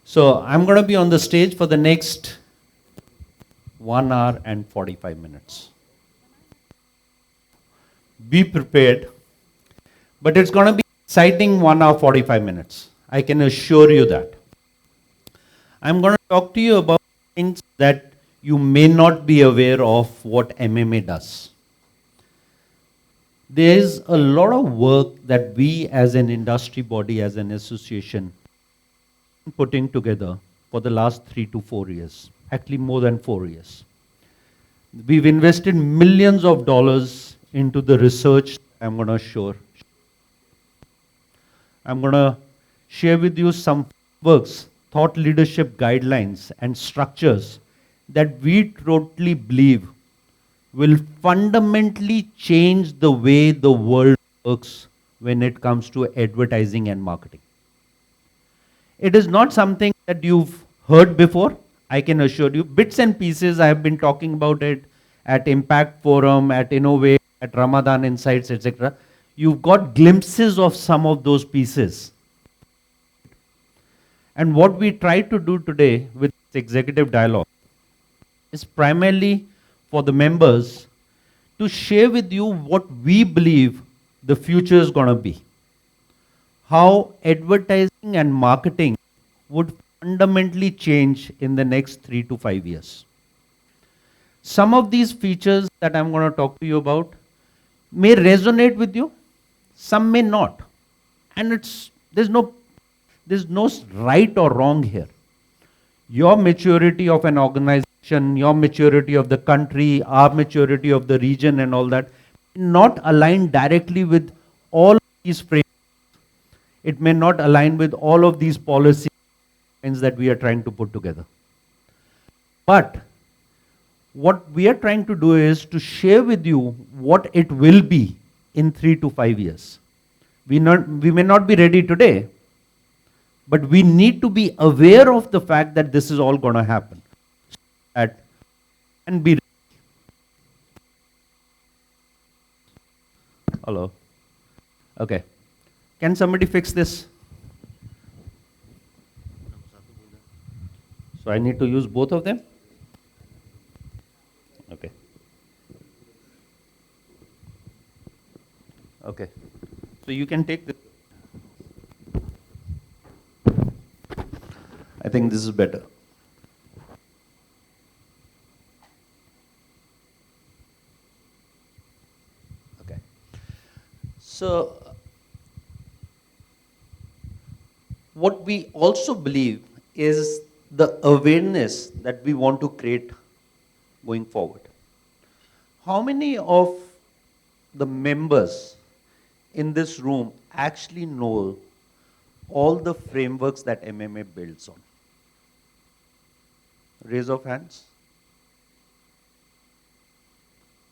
So I'm going to be on the stage for the next 1 hour and 45 minutes. Be prepared, but it's going to be exciting 1 hour 45 minutes. I can assure you that. I'm going to talk to you about things that you may not be aware of what MMA does. There is a lot of work that we as an industry body, as an association, putting together for the last 3 to 4 years, actually more than 4 years. We've invested millions of dollars into the research I'm going to show. I'm going to share with you some works, thought leadership guidelines and structures that we totally believe will fundamentally change the way the world works when it comes to advertising and marketing. It is not something that you've heard before, I can assure you. Bits and pieces, I have been talking about it at Impact Forum, at Innovate, at Ramadan Insights, etc. You've got glimpses of some of those pieces. And what we try to do today with this executive dialogue is primarily for the members to share with you what we believe the future is going to be. How advertising and marketing would fundamentally change in the next 3 to 5 years. Some of these features that I'm going to talk to you about may resonate with you, some may not. And there's no right or wrong here. Your maturity of an organization, your maturity of the country, our maturity of the region and all that, not align directly with all of these frameworks. It may not align with all of these policies that we are trying to put together. But what we are trying to do is to share with you what it will be in 3 to 5 years. We may not be ready today, but we need to be aware of the fact that this is all going to happen. And be ready. Hello. Okay. Can somebody fix this? So I need to use both of them? Okay. Okay. So you can take this. I think this is better. Okay. So what we also believe is the awareness that we want to create going forward. How many of the members in this room actually know all the frameworks that MMA builds on? Raise of hands.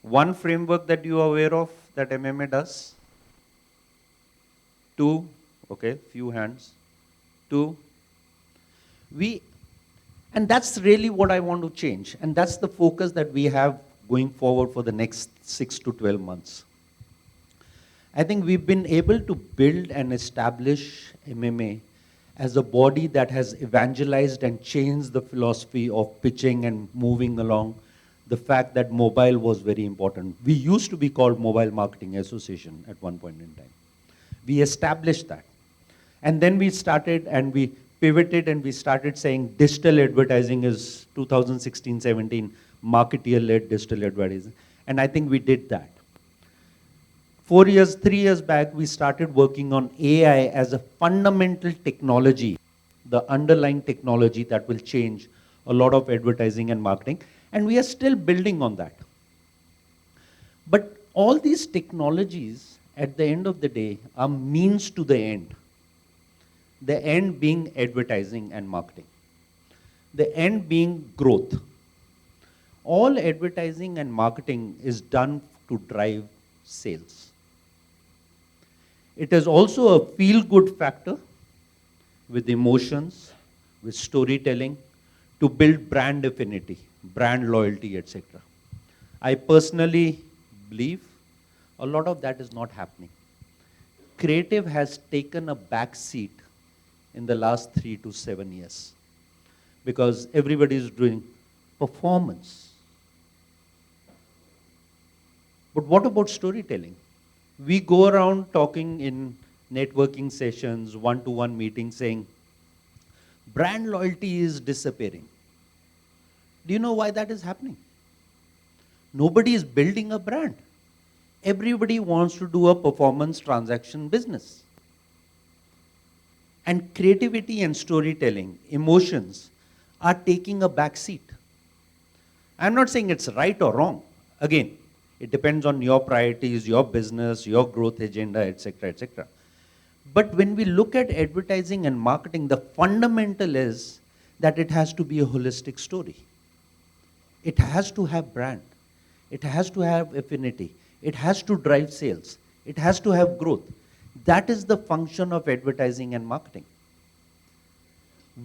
One framework that you are aware of that MMA does? 2. Okay, few hands. 2. And that's really what I want to change. And that's the focus that we have going forward for the next 6 to 12 months. I think we've been able to build and establish MMA as a body that has evangelized and changed the philosophy of pitching and moving along the fact that mobile was very important. We used to be called Mobile Marketing Association at one point in time. We established that. And then we started and we pivoted and we started saying digital advertising is 2016-17 marketeer-led digital advertising. And I think we did that. 3 years back, we started working on AI as a fundamental technology, the underlying technology that will change a lot of advertising and marketing. And we are still building on that. But all these technologies, at the end of the day, are means to the end. The end being advertising and marketing. The end being growth. All advertising and marketing is done to drive sales. It is also a feel-good factor with emotions, with storytelling, to build brand affinity, brand loyalty, etc. I personally believe a lot of that is not happening. Creative has taken a back seat in the last 3 to 7 years. because everybody is doing performance. But what about storytelling? We go around talking in networking sessions, one-to-one meetings, saying, brand loyalty is disappearing. Do you know why that is happening? Nobody is building a brand. Everybody wants to do a performance transaction business. And creativity and storytelling, emotions, are taking a back seat. I'm not saying it's right or wrong. Again, it depends on your priorities, your business, your growth agenda, etc., etc. But when we look at advertising and marketing, the fundamental is that it has to be a holistic story. It has to have brand. It has to have affinity. It has to drive sales. It has to have growth. That is the function of advertising and marketing.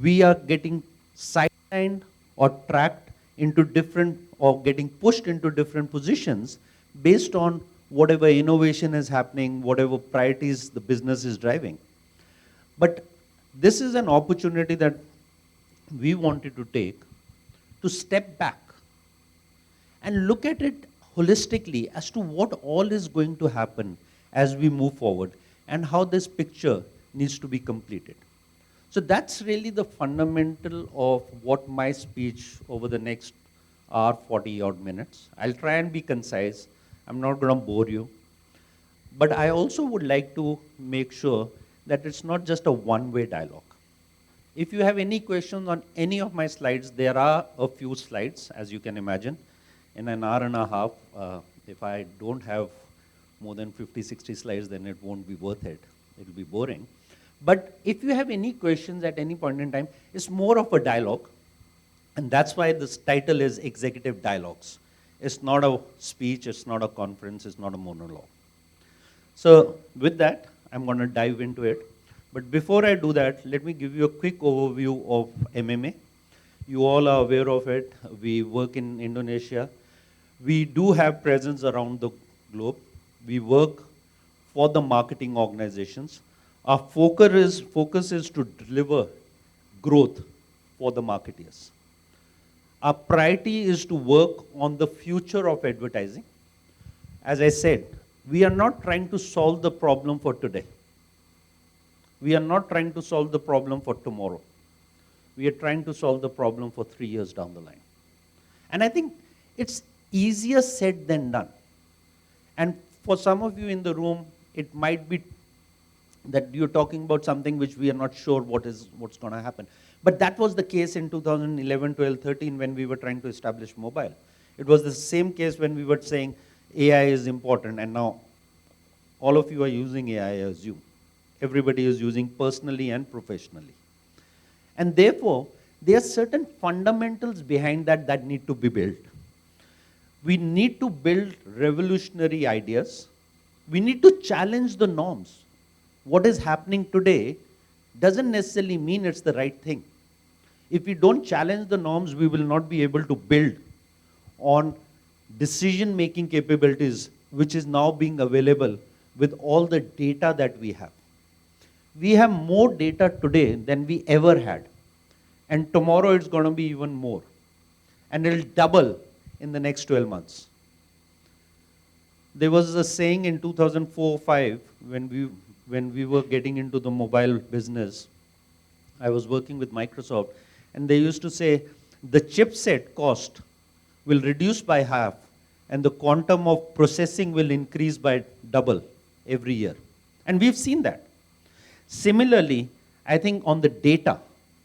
We are getting sidelined or tracked into different, or getting pushed into different positions based on whatever innovation is happening, whatever priorities the business is driving. But this is an opportunity that we wanted to take to step back and look at it holistically as to what all is going to happen as we move forward and how this picture needs to be completed. So that's really the fundamental of what my speech over the next hour, 40 odd minutes. I'll try and be concise. I'm not going to bore you. But I also would like to make sure that it's not just a one-way dialogue. If you have any questions on any of my slides, there are a few slides, as you can imagine. In an hour and a half, if I don't have more than 50, 60 slides, then it won't be worth it. It'll be boring. But if you have any questions at any point in time, it's more of a dialogue. And that's why this title is Executive Dialogues. It's not a speech, it's not a conference, it's not a monologue. So with that, I'm going to dive into it. But before I do that, let me give you a quick overview of MMA. You all are aware of it. We work in Indonesia. We do have presence around the globe. We work for the marketing organizations. Our focus is to deliver growth for the marketeers. Our priority is to work on the future of advertising. As I said, we are not trying to solve the problem for today. We are not trying to solve the problem for tomorrow. We are trying to solve the problem for 3 years down the line. And I think it's easier said than done. And for some of you in the room, it might be that you're talking about something which we are not sure what's going to happen. But that was the case in 2011, 12, 13 when we were trying to establish mobile. It was the same case when we were saying AI is important, and now all of you are using AI, I assume. Everybody is using personally and professionally. And therefore, there are certain fundamentals behind that need to be built. We need to build revolutionary ideas. We need to challenge the norms. What is happening today doesn't necessarily mean it's the right thing. If we don't challenge the norms, we will not be able to build on decision-making capabilities, which is now being available with all the data that we have. We have more data today than we ever had. And tomorrow it's going to be even more. And it'll double in the next 12 months. There was a saying in 2004-05 when we were getting into the mobile business. I was working with Microsoft, and they used to say the chipset cost will reduce by half, and the quantum of processing will increase by double every year. And we've seen that. Similarly, I think on the data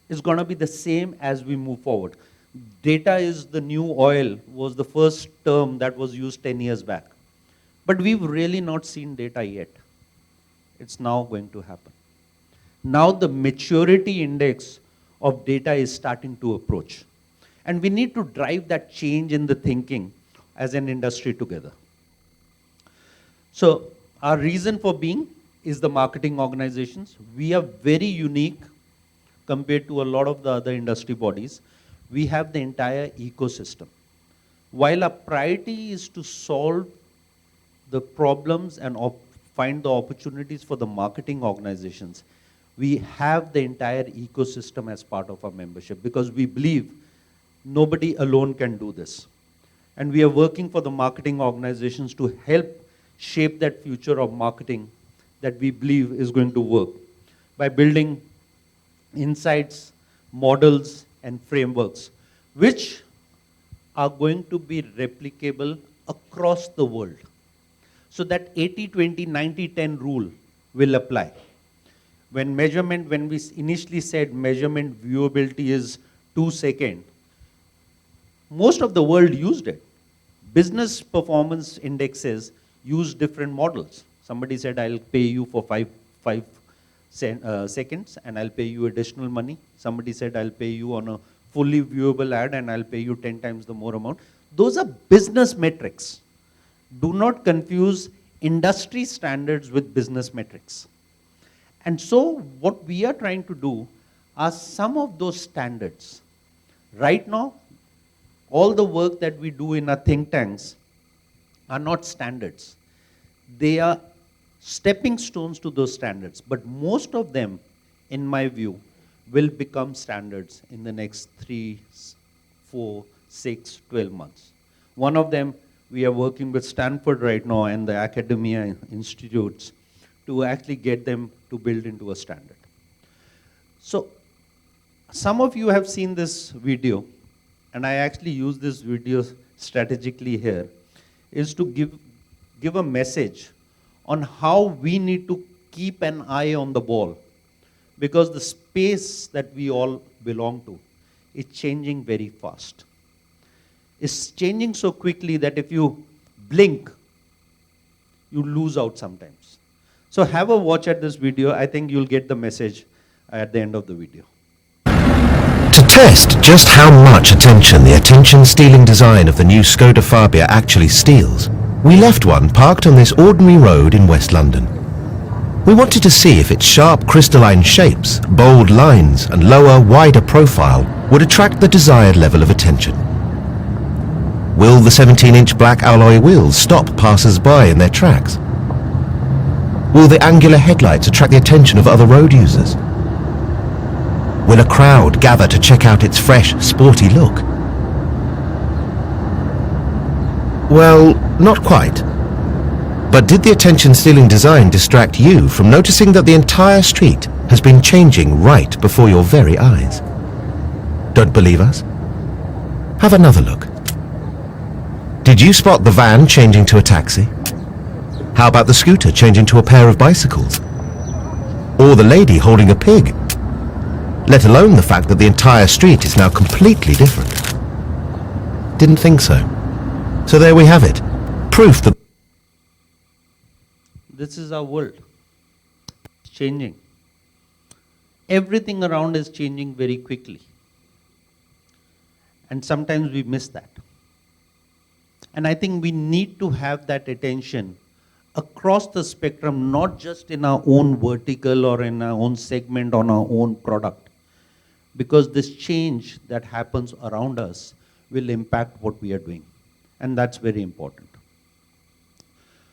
is going to be the same as we move forward. Data is the new oil was the first term that was used 10 years back. But we've really not seen data yet. It's now going to happen. Now the maturity index of data is starting to approach. And we need to drive that change in the thinking as an industry together. So our reason for being is the marketing organizations. We are very unique compared to a lot of the other industry bodies. We have the entire ecosystem. While our priority is to solve the problems and find the opportunities for the marketing organizations, we have the entire ecosystem as part of our membership, because we believe nobody alone can do this. And we are working for the marketing organizations to help shape that future of marketing that we believe is going to work by building insights, models, and frameworks, which are going to be replicable across the world. So that 80-20, 90-10 rule will apply. When we initially said measurement viewability is 2 seconds, most of the world used it. Business performance indexes use different models. Somebody said, I'll pay you for five seconds and I'll pay you additional money. Somebody said, I'll pay you on a fully viewable ad and I'll pay you 10 times the more amount. Those are business metrics. Do not confuse industry standards with business metrics. And so what we are trying to do are some of those standards. Right now, all the work that we do in our think tanks are not standards. They are stepping stones to those standards. But most of them, in my view, will become standards in the next 3, 4, 6, 12 months. One of them, we are working with Stanford right now and the academia institutes to actually get them to build into a standard. So some of you have seen this video, and I actually use this video strategically here, is to give a message on how we need to keep an eye on the ball, because the space that we all belong to is changing very fast. It's changing so quickly that if you blink, you lose out sometimes. So have a watch at this video. I think you'll get the message at the end of the video. To test just how much attention the attention-stealing design of the new Skoda Fabia actually steals, we left one parked on this ordinary road in West London. We wanted to see if its sharp crystalline shapes, bold lines and lower, wider profile would attract the desired level of attention. Will the 17-inch black alloy wheels stop passers-by in their tracks? Will the angular headlights attract the attention of other road users? Will a crowd gather to check out its fresh, sporty look? Well, not quite. But did the attention-stealing design distract you from noticing that the entire street has been changing right before your very eyes? Don't believe us? Have another look. Did you spot the van changing to a taxi? How about the scooter changing to a pair of bicycles? Or the lady holding a pig? Let alone the fact that the entire street is now completely different. Didn't think so. So there we have it. Proof that This is our world. It's changing. Everything around is changing very quickly. And sometimes we miss that. And I think we need to have that attention across the spectrum, not just in our own vertical or in our own segment on our own product. Because this change that happens around us will impact what we are doing. And that's very important.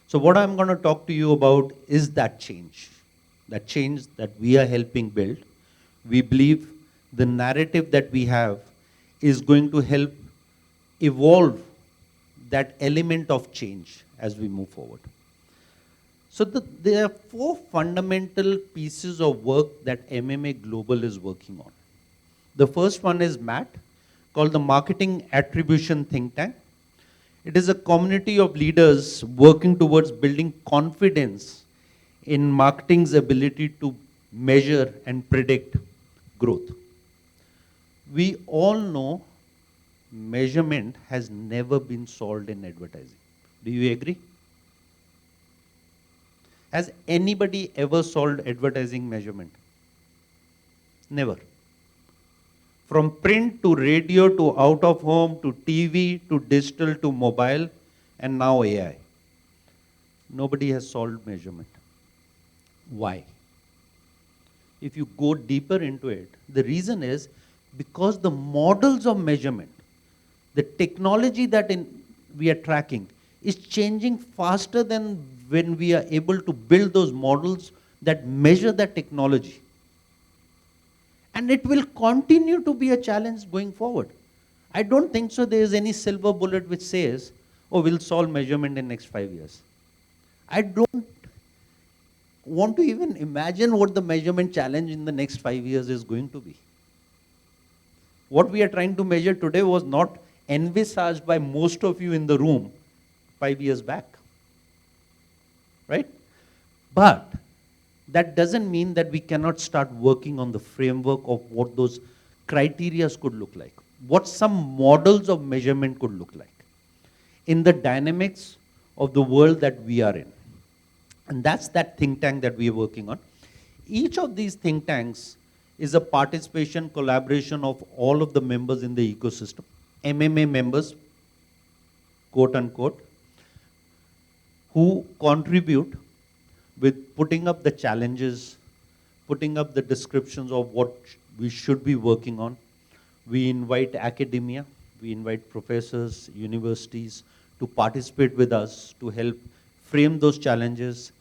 So what I'm going to talk to you about is that change that we are helping build. We believe the narrative that we have is going to help evolve that element of change as we move forward. So there are 4 fundamental pieces of work that MMA Global is working on. The first one is MAT, called the Marketing Attribution Think Tank. It is a community of leaders working towards building confidence in marketing's ability to measure and predict growth. We all know measurement has never been solved in advertising. Do you agree? Has anybody ever solved advertising measurement? Never. From print to radio to out of home to TV to digital to mobile and now AI. Nobody has solved measurement. Why? If you go deeper into it, the reason is because the models of measurement, the technology that we are tracking is changing faster than when we are able to build those models that measure that technology. And it will continue to be a challenge going forward. I don't think so there is any silver bullet which says, oh, we'll solve measurement in next 5 years. I don't want to even imagine what the measurement challenge in the next 5 years is going to be. What we are trying to measure today was not envisaged by most of you in the room 5 years back. Right? But that doesn't mean that we cannot start working on the framework of what those criteria could look like, what some models of measurement could look like in the dynamics of the world that we are in. And that's that think tank that we are working on. Each of these think tanks is a participation, collaboration of all of the members in the ecosystem, MMA members, quote unquote, who contribute with putting up the challenges, putting up the descriptions of what we should be working on. We invite academia, we invite professors, universities to participate with us to help frame those challenges,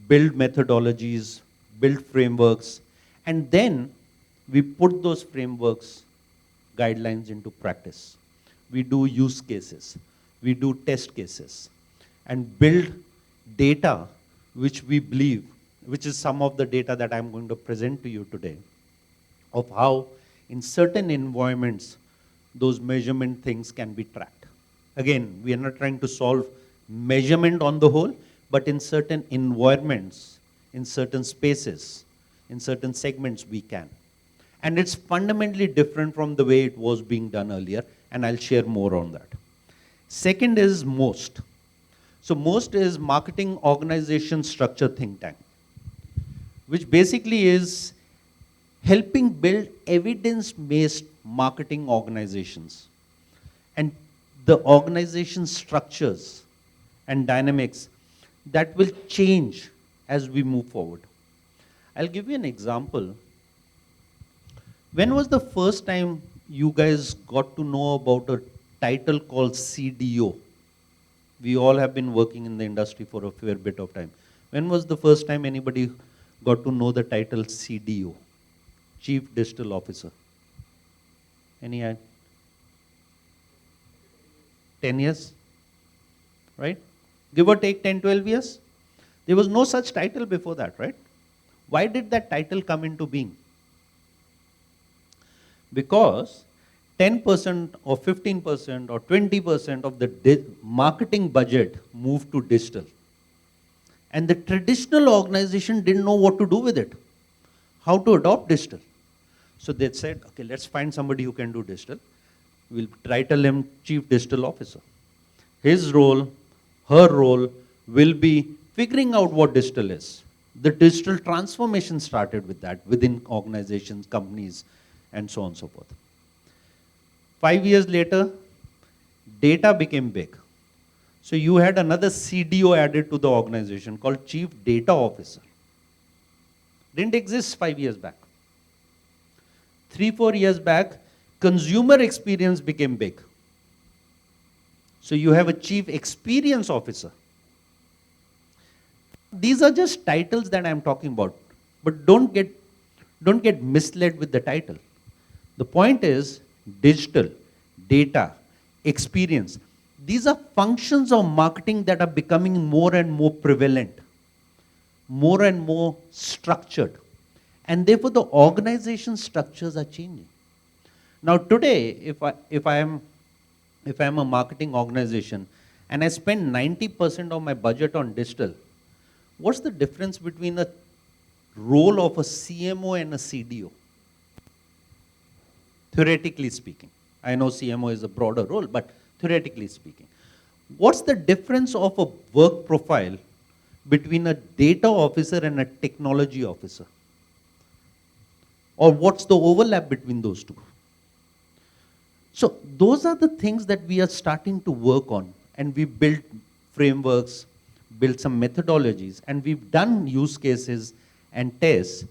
build methodologies, build frameworks, and then we put those frameworks, guidelines into practice. We do use cases, we do test cases, and build data which we believe, which is some of the data that I'm going to present to you today, of how in certain environments those measurement things can be tracked. Again, we are not trying to solve measurement on the whole, but in certain environments, in certain spaces, in certain segments we can. And it's fundamentally different from the way it was being done earlier, and I'll share more on that. Second is MOST. So MOST is Marketing Organization Structure Think Tank, which basically is helping build evidence-based marketing organizations. And the organization structures and dynamics that will change as we move forward. I'll give you an example. When was the first time you guys got to know about a title called CDO? We all have been working in the industry for a fair bit of time. When was the first time anybody got to know the title CDO? Chief Digital Officer. Any idea? 10 years? Right? Give or take 10, 12 years? There was no such title before that, right? Why did that title come into being? Because 10% or 15% or 20% of the marketing budget moved to digital. And the traditional organization didn't know what to do with it, how to adopt digital. So they said, okay, let's find somebody who can do digital. We'll title him Chief Digital Officer. His role, her role will be figuring out what digital is. The digital transformation started with that within organizations, companies, and so on and so forth. 5 years later, data became big. So you had another CDO added to the organization called Chief Data Officer. Didn't exist 5 years back. 3-4 years back, consumer experience became big. So you have a Chief Experience Officer. These are just titles that I'm talking about, but don't get misled with the title. The point is digital, data, experience. These are functions of marketing that are becoming more and more prevalent, more and more structured. And therefore the organization structures are changing. Now today, if I am a marketing organization and I spend 90% of my budget on digital, what's the difference between a role of a CMO and a CDO? Theoretically speaking. I know CMO is a broader role, but theoretically speaking. What's the difference of a work profile between a data officer and a technology officer? Or what's the overlap between those two? So those are the things that we are starting to work on, and we built frameworks, built some methodologies, and we've done use cases and tests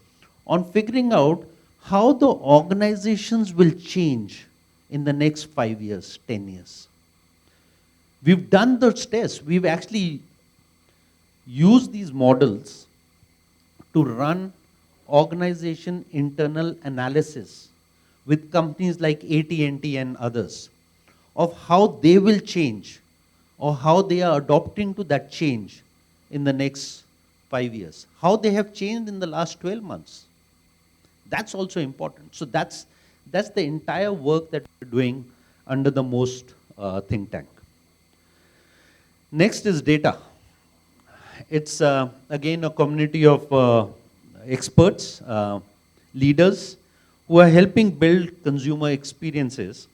on figuring out how the organizations will change in the next 5 years, 10 years. We've done those tests. We've actually used these models to run organization internal analysis with companies like AT&T and others of how they will change or how they are adopting to that change in the next 5 years, how they have changed in the last 12 months. That's also important. So that's the entire work that we're doing under the most think tank. Next is data. It's again a community of experts, leaders who are helping build consumer experiences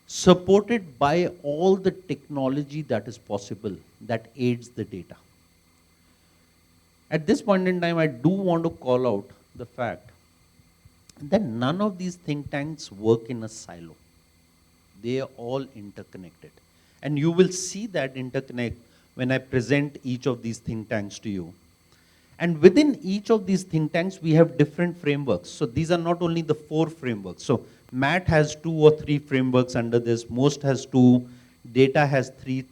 supported by all the technology that is possible that aids the data. At this point in time, I do want to call out the fact that none of these think tanks work in a silo. They are all interconnected. And you will see that interconnect when I present each of these think tanks to you. And within each of these think tanks, we have different frameworks. So these are not only the 4 frameworks. So Matt has 2 or 3 frameworks under this. Most has 2. Data has 3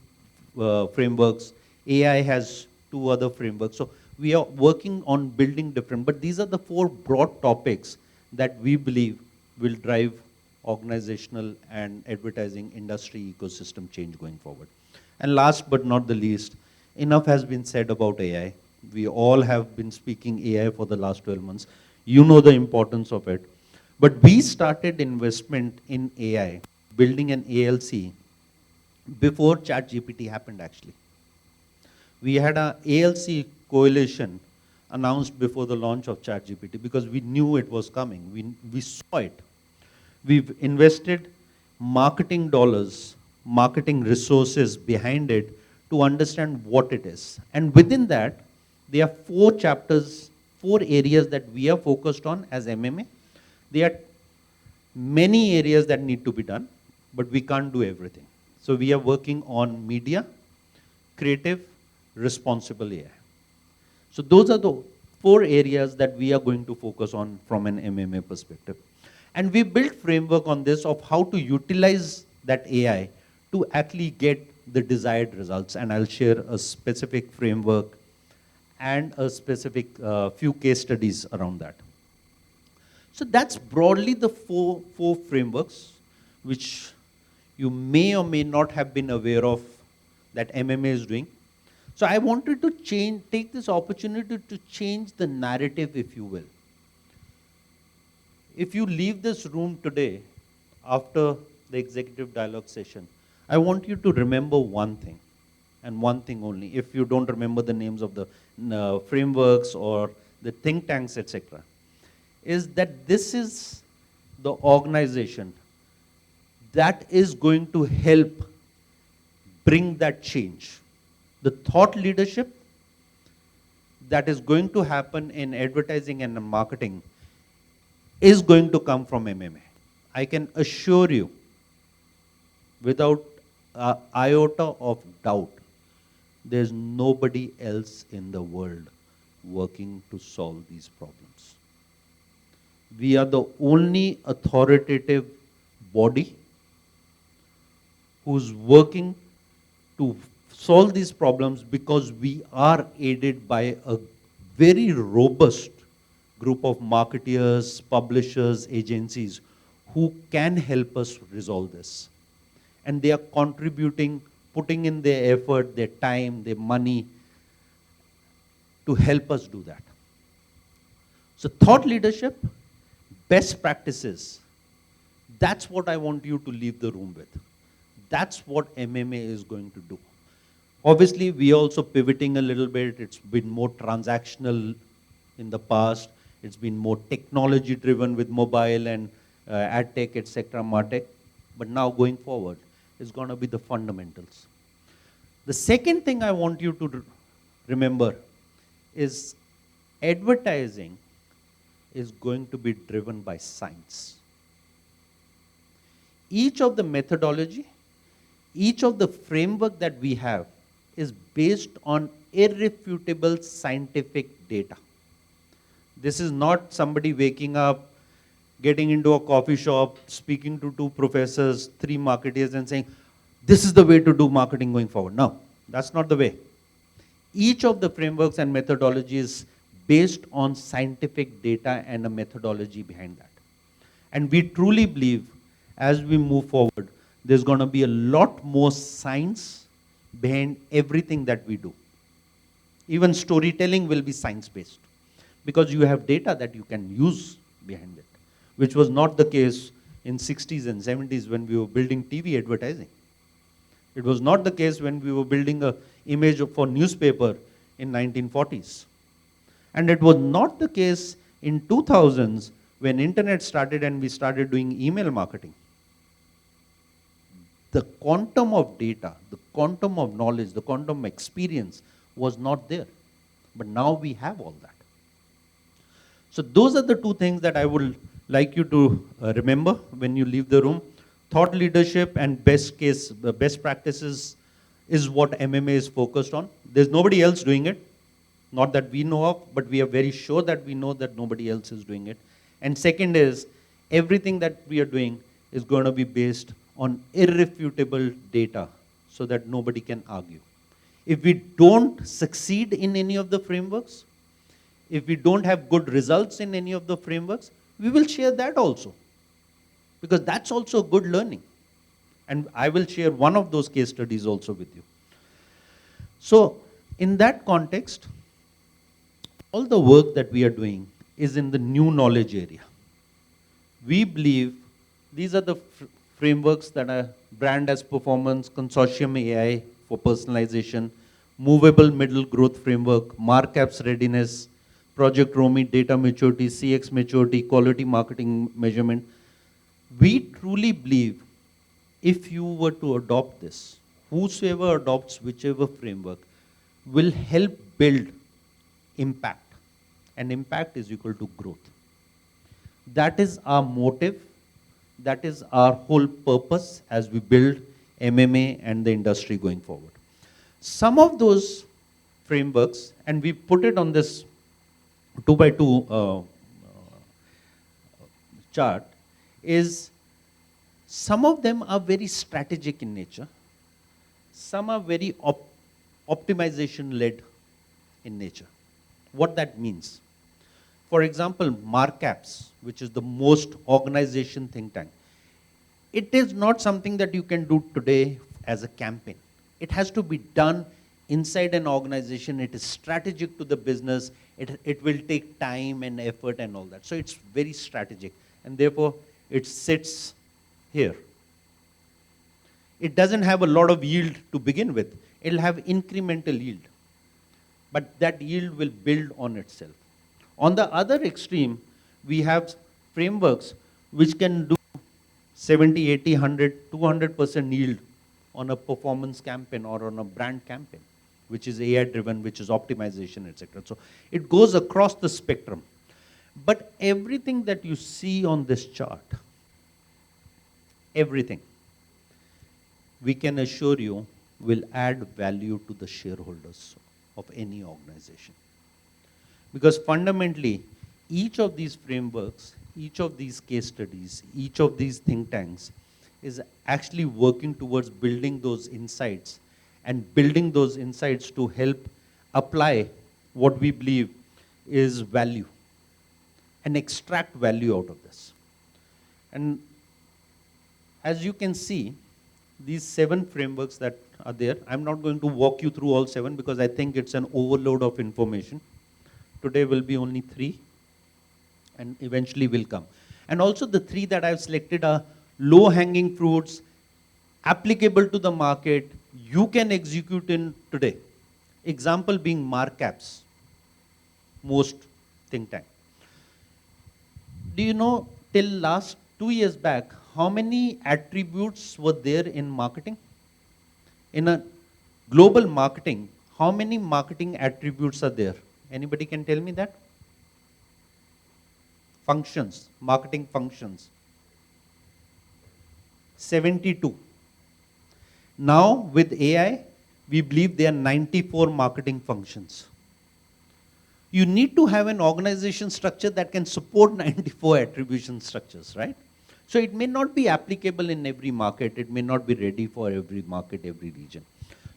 frameworks. AI has 2 other frameworks. So we are working on building different. But these are the 4 broad topics that we believe will drive organizational and advertising industry ecosystem change going forward. And last but not the least, enough has been said about AI. We all have been speaking AI for the last 12 months. You know the importance of it. But we started investment in AI, building an ALC, before ChatGPT happened actually. We had an ALC coalition announced before the launch of ChatGPT because we knew it was coming. We saw it. We've invested marketing dollars, marketing resources behind it to understand what it is. And within that, there are 4 chapters, 4 areas that we are focused on as MMA. There are many areas that need to be done, but we can't do everything. So we are working on media, creative, responsible AI. So those are the 4 areas that we are going to focus on from an MMA perspective. And we built framework on this of how to utilize that AI to actually get the desired results. And I'll share a specific framework and a specific few case studies around that. So that's broadly the four frameworks which you may or may not have been aware of that MMA is doing. So I wanted to take this opportunity to change the narrative, if you will. If you leave this room today, after the executive dialogue session, I want you to remember one thing, and one thing only. If you don't remember the names of the frameworks or the think tanks, etc., is that this is the organization that is going to help bring that change. The thought leadership that is going to happen in advertising and marketing is going to come from MMA. I can assure you, without an iota of doubt, there's nobody else in the world working to solve these problems. We are the only authoritative body who's working to solve these problems because we are aided by a very robust group of marketeers, publishers, agencies who can help us resolve this. And they are contributing, putting in their effort, their time, their money to help us do that. So thought leadership, best practices, that's what I want you to leave the room with. That's what MMA is going to do. Obviously, we are also pivoting a little bit. It's been more transactional in the past. It's been more technology-driven with mobile and ad tech, etc., martech. But now going forward, it's going to be the fundamentals. The second thing I want you to remember is advertising is going to be driven by science. Each of the methodology, each of the framework that we have is based on irrefutable scientific data. This is not somebody waking up, getting into a coffee shop, speaking to 2 professors, 3 marketeers and saying, this is the way to do marketing going forward. No, that's not the way. Each of the frameworks and methodologies based on scientific data and a methodology behind that. And we truly believe as we move forward, there's going to be a lot more science behind everything that we do. Even storytelling will be science-based because you have data that you can use behind it, which was not the case in 60s and 70s when we were building TV advertising. It was not the case when we were building an image for newspaper in 1940s. And it was not the case in 2000s when internet started and we started doing email marketing. The quantum of data, the quantum of knowledge, the quantum of experience was not there. But now we have all that. So those are the two things that I would like you to remember when you leave the room. Thought leadership and best practices is what MMA is focused on. There's nobody else doing it. Not that we know of, but we are very sure that we know that nobody else is doing it. And second is, everything that we are doing is going to be based on irrefutable data so that nobody can argue. If we don't succeed in any of the frameworks, if we don't have good results in any of the frameworks, we will share that also. Because that's also good learning. And I will share one of those case studies also with you. So, in that context, all the work that we are doing is in the new knowledge area. We believe these are the frameworks that are brand as performance, consortium AI for personalization, movable middle growth framework, markups readiness, project ROMI, data maturity, CX maturity, quality marketing measurement. We truly believe if you were to adopt this, whosoever adopts whichever framework will help build impact. And impact is equal to growth. That is our motive. That is our whole purpose as we build MMA and the industry going forward. Some of those frameworks, and we put it on this 2x2 chart, is some of them are very strategic in nature. Some are very optimization-led in nature. What that means. For example, markups, which is the most organization think tank. It is not something that you can do today as a campaign. It has to be done inside an organization. It is strategic to the business. It will take time and effort and all that. So it's very strategic. And therefore, it sits here. It doesn't have a lot of yield to begin with. It'll have incremental yield. But that yield will build on itself. On the other extreme, we have frameworks which can do 70, 80, 100, 200% yield on a performance campaign or on a brand campaign, which is AI-driven, which is optimization, etc. So it goes across the spectrum. But everything that you see on this chart, everything, we can assure you will add value to the shareholders of any organization. Because fundamentally, each of these frameworks, each of these case studies, each of these think tanks is actually working towards building those insights and building those insights to help apply what we believe is value and extract value out of this. And as you can see, these 7 frameworks that are there, I'm not going to walk you through all 7 because I think it's an overload of information. Today will be only 3 and eventually will come. And also the 3 that I've selected are low-hanging fruits, applicable to the market, you can execute in today. Example being markups, most think tank. Do you know till last 2 years back, how many attributes were there in marketing? In a global marketing, how many marketing attributes are there? Anybody can tell me that? Functions, marketing functions. 72. Now with AI, we believe there are 94 marketing functions. You need to have an organization structure that can support 94 attribution structures, right? So it may not be applicable in every market. It may not be ready for every market, every region.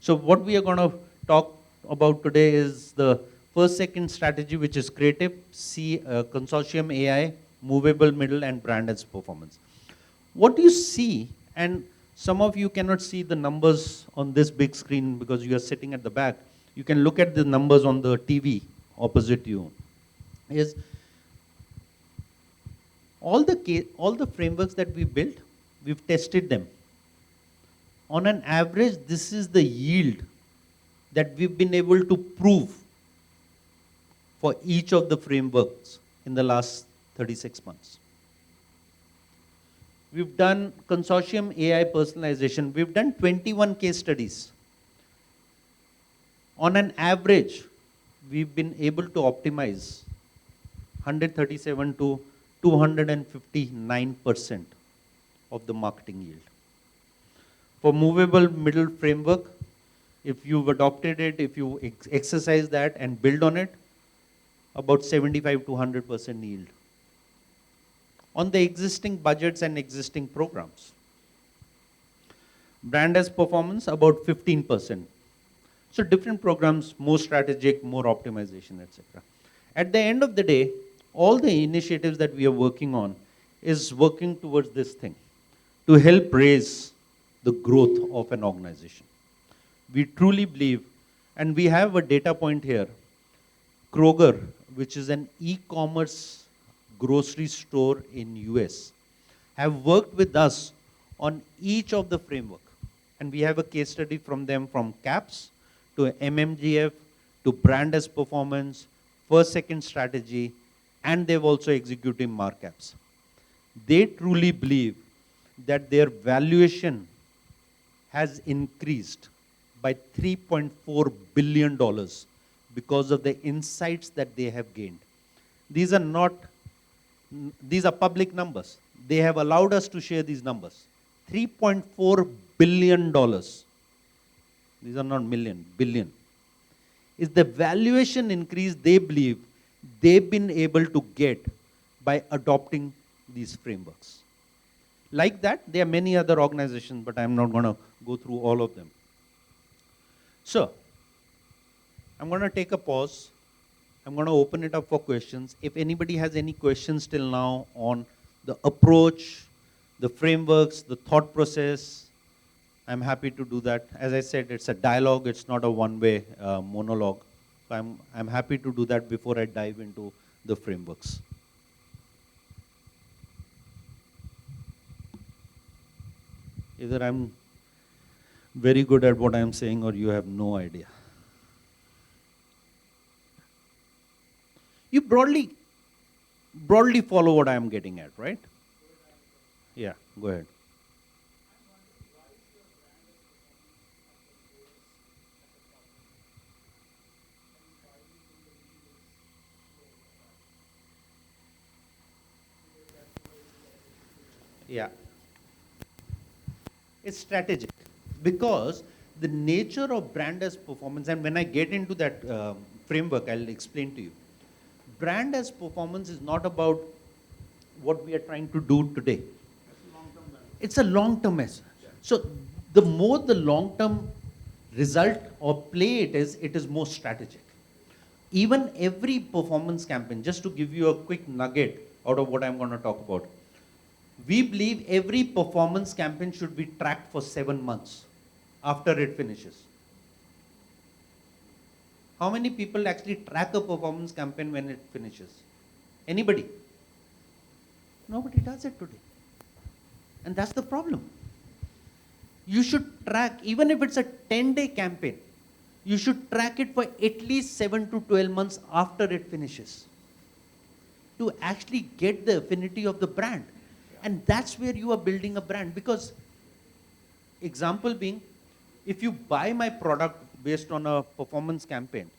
So what we are going to talk about today is the First, second strategy, which is creative, C, consortium AI, movable middle, and brand as performance. What you see, and some of you cannot see the numbers on this big screen because you are sitting at the back. You can look at the numbers on the TV opposite you. Is all the frameworks that we built, we've tested them. On an average, this is the yield that we've been able to prove for each of the frameworks in the last 36 months. We've done consortium AI personalization. We've done 21 case studies. On an average, we've been able to optimize 137 to 259% of the marketing yield. For movable middle framework, if you've adopted it, if you exercise that and build on it, about 75 to 100% yield on the existing budgets and existing programs. Brand as performance, about 15%. So different programs, more strategic, more optimization, etc. At the end of the day, all the initiatives that we are working on is working towards this thing, to help raise the growth of an organization. We truly believe, and we have a data point here, Kroger, which is an e-commerce grocery store in US, have worked with us on each of the framework. And we have a case study from them, from CAPS to MMGF to brand as performance, first, second strategy, and they've also executed markups. They truly believe that their valuation has increased by $3.4 billion because of the insights that they have gained. These are public numbers. They have allowed us to share these numbers. $3.4 billion. These are not million, billion. Is the valuation increase they believe they've been able to get by adopting these frameworks. Like that, there are many other organizations, but I'm not going to go through all of them. So, I'm going to take a pause. I'm going to open it up for questions. If anybody has any questions till now on the approach, the frameworks, the thought process, I'm happy to do that. As I said, it's a dialogue. It's not a one-way monologue. So I'm happy to do that before I dive into the frameworks. Either I'm very good at what I'm saying or you have no idea. You broadly follow what I'm getting at, right? Yeah, go ahead. Yeah. It's strategic because the nature of brand as performance, and when I get into that framework, I'll explain to you. Brand as performance is not about what we are trying to do today. It's a long-term message. So the more the long-term result or play it is more strategic. Even every performance campaign, just to give you a quick nugget out of what I'm going to talk about, we believe every performance campaign should be tracked for 7 months after it finishes. How many people actually track a performance campaign when it finishes? Anybody? Nobody does it today. And that's the problem. You should track, even if it's a 10-day campaign, you should track it for at least 7 to 12 months after it finishes to actually get the affinity of the brand. And that's where you are building a brand. Because, example being, if you buy my product based on a performance campaign,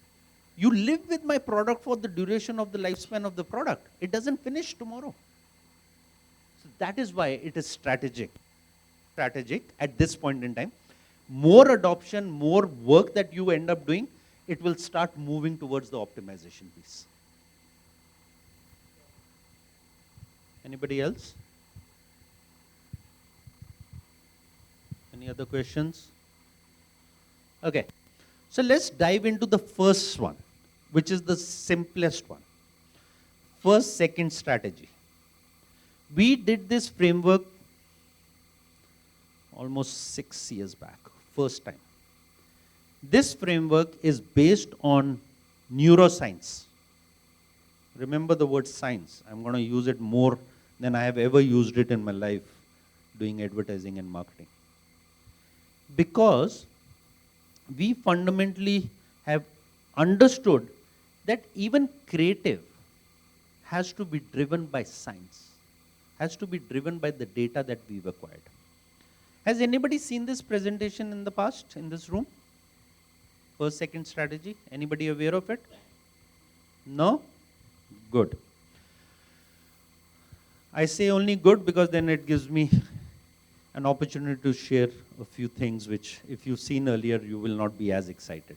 you live with my product for the duration of the lifespan of the product. It doesn't finish tomorrow. So that is why it is strategic. Strategic at this point in time. More adoption, more work that you end up doing, it will start moving towards the optimization piece. Anybody else? Any other questions? Okay, so let's dive into the first one, which is the simplest one. First, second strategy. We did this framework almost 6 years back, first time. This framework is based on neuroscience. Remember the word science. I'm going to use it more than I have ever used it in my life doing advertising and marketing. Because we fundamentally have understood that even creative has to be driven by science, has to be driven by the data that we've acquired. Has anybody seen this presentation in the past in this room? First, second strategy. Anybody aware of it? No? Good. I say only good because then it gives me an opportunity to share a few things which, if you've seen earlier, you will not be as excited.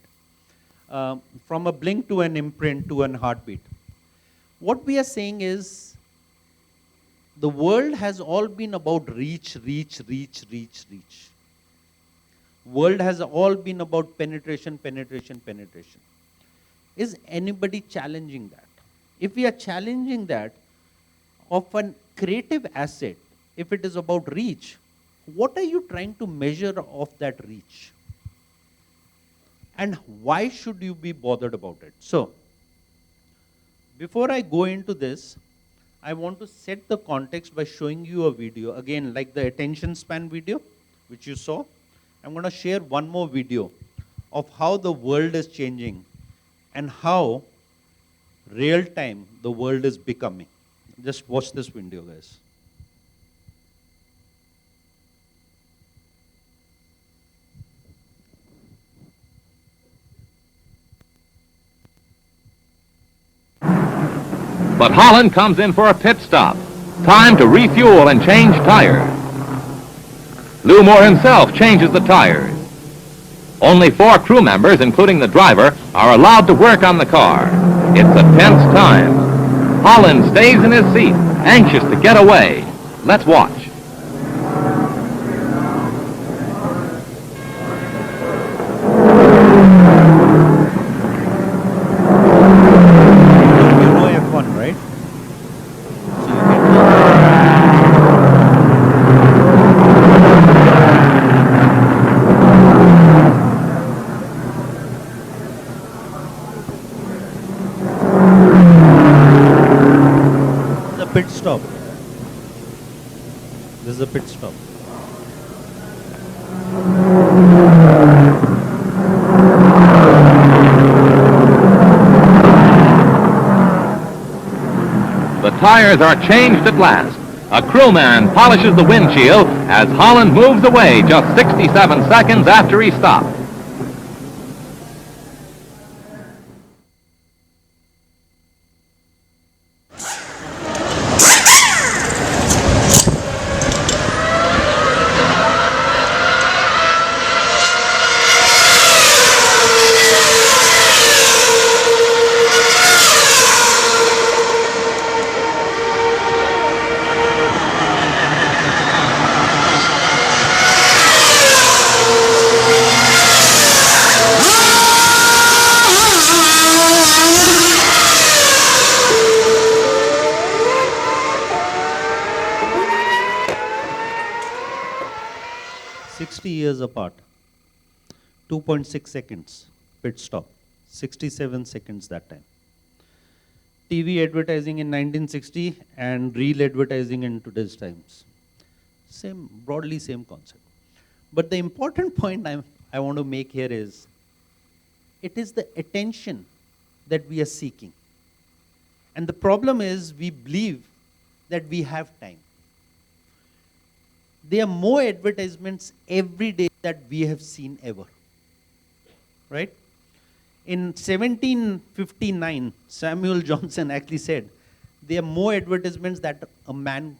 From a blink to an imprint to an heartbeat. What we are saying is, the world has all been about reach. World has all been about penetration. Is anybody challenging that? If we are challenging that of a creative asset, if it is about reach, what are you trying to measure of that reach? And why should you be bothered about it? So, before I go into this, I want to set the context by showing you a video. Again, like the attention span video, which you saw. I'm going to share one more video of how the world is changing and how real time the world is becoming. Just watch this video, guys. But Holland comes in for a pit stop. Time to refuel and change tires. Lou Moore himself changes the tires. Only 4 crew members, including the driver, are allowed to work on the car. It's a tense time. Holland stays in his seat, anxious to get away. Let's watch. You know F1, right? So you get the pit stop. This is a pit stop. The tires are changed at last. A crewman polishes the windshield as Holland moves away just 67 seconds after he stopped. Years apart, 2.6 seconds pit stop, 67 seconds that time. TV advertising in 1960 and reel advertising in today's times. Broadly same concept. But the important point I want to make here is, it is the attention that we are seeking. And the problem is, we believe that we have time. There are more advertisements every day that we have seen ever, right? In 1759, Samuel Johnson actually said, there are more advertisements that a man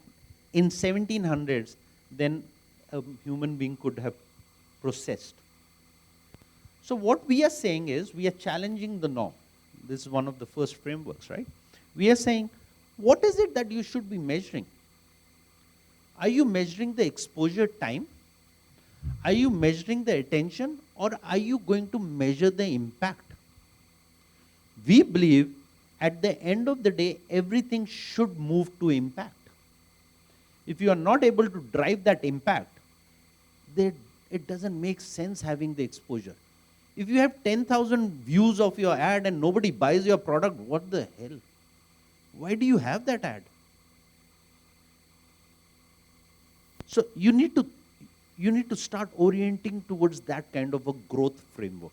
in 1700s than a human being could have processed. So what we are saying is, we are challenging the norm. This is one of the first frameworks, right? We are saying, what is it that you should be measuring? Are you measuring the exposure time? Are you measuring the attention? Or are you going to measure the impact? We believe at the end of the day, everything should move to impact. If you are not able to drive that impact, it doesn't make sense having the exposure. If you have 10,000 views of your ad and nobody buys your product, what the hell? Why do you have that ad? So you need to start orienting towards that kind of a growth framework.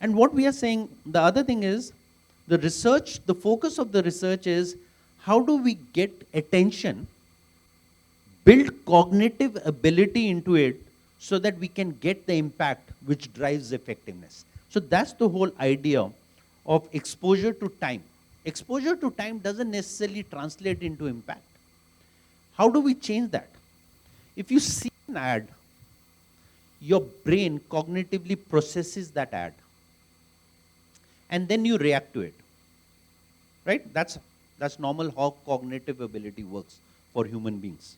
And what we are saying, the other thing is, the research, the focus of the research is how do we get attention, build cognitive ability into it so that we can get the impact which drives effectiveness. So that's the whole idea of exposure to time. Exposure to time doesn't necessarily translate into impact. How do we change that? If you see an ad, your brain cognitively processes that ad, and then you react to it. Right? That's normal how cognitive ability works for human beings.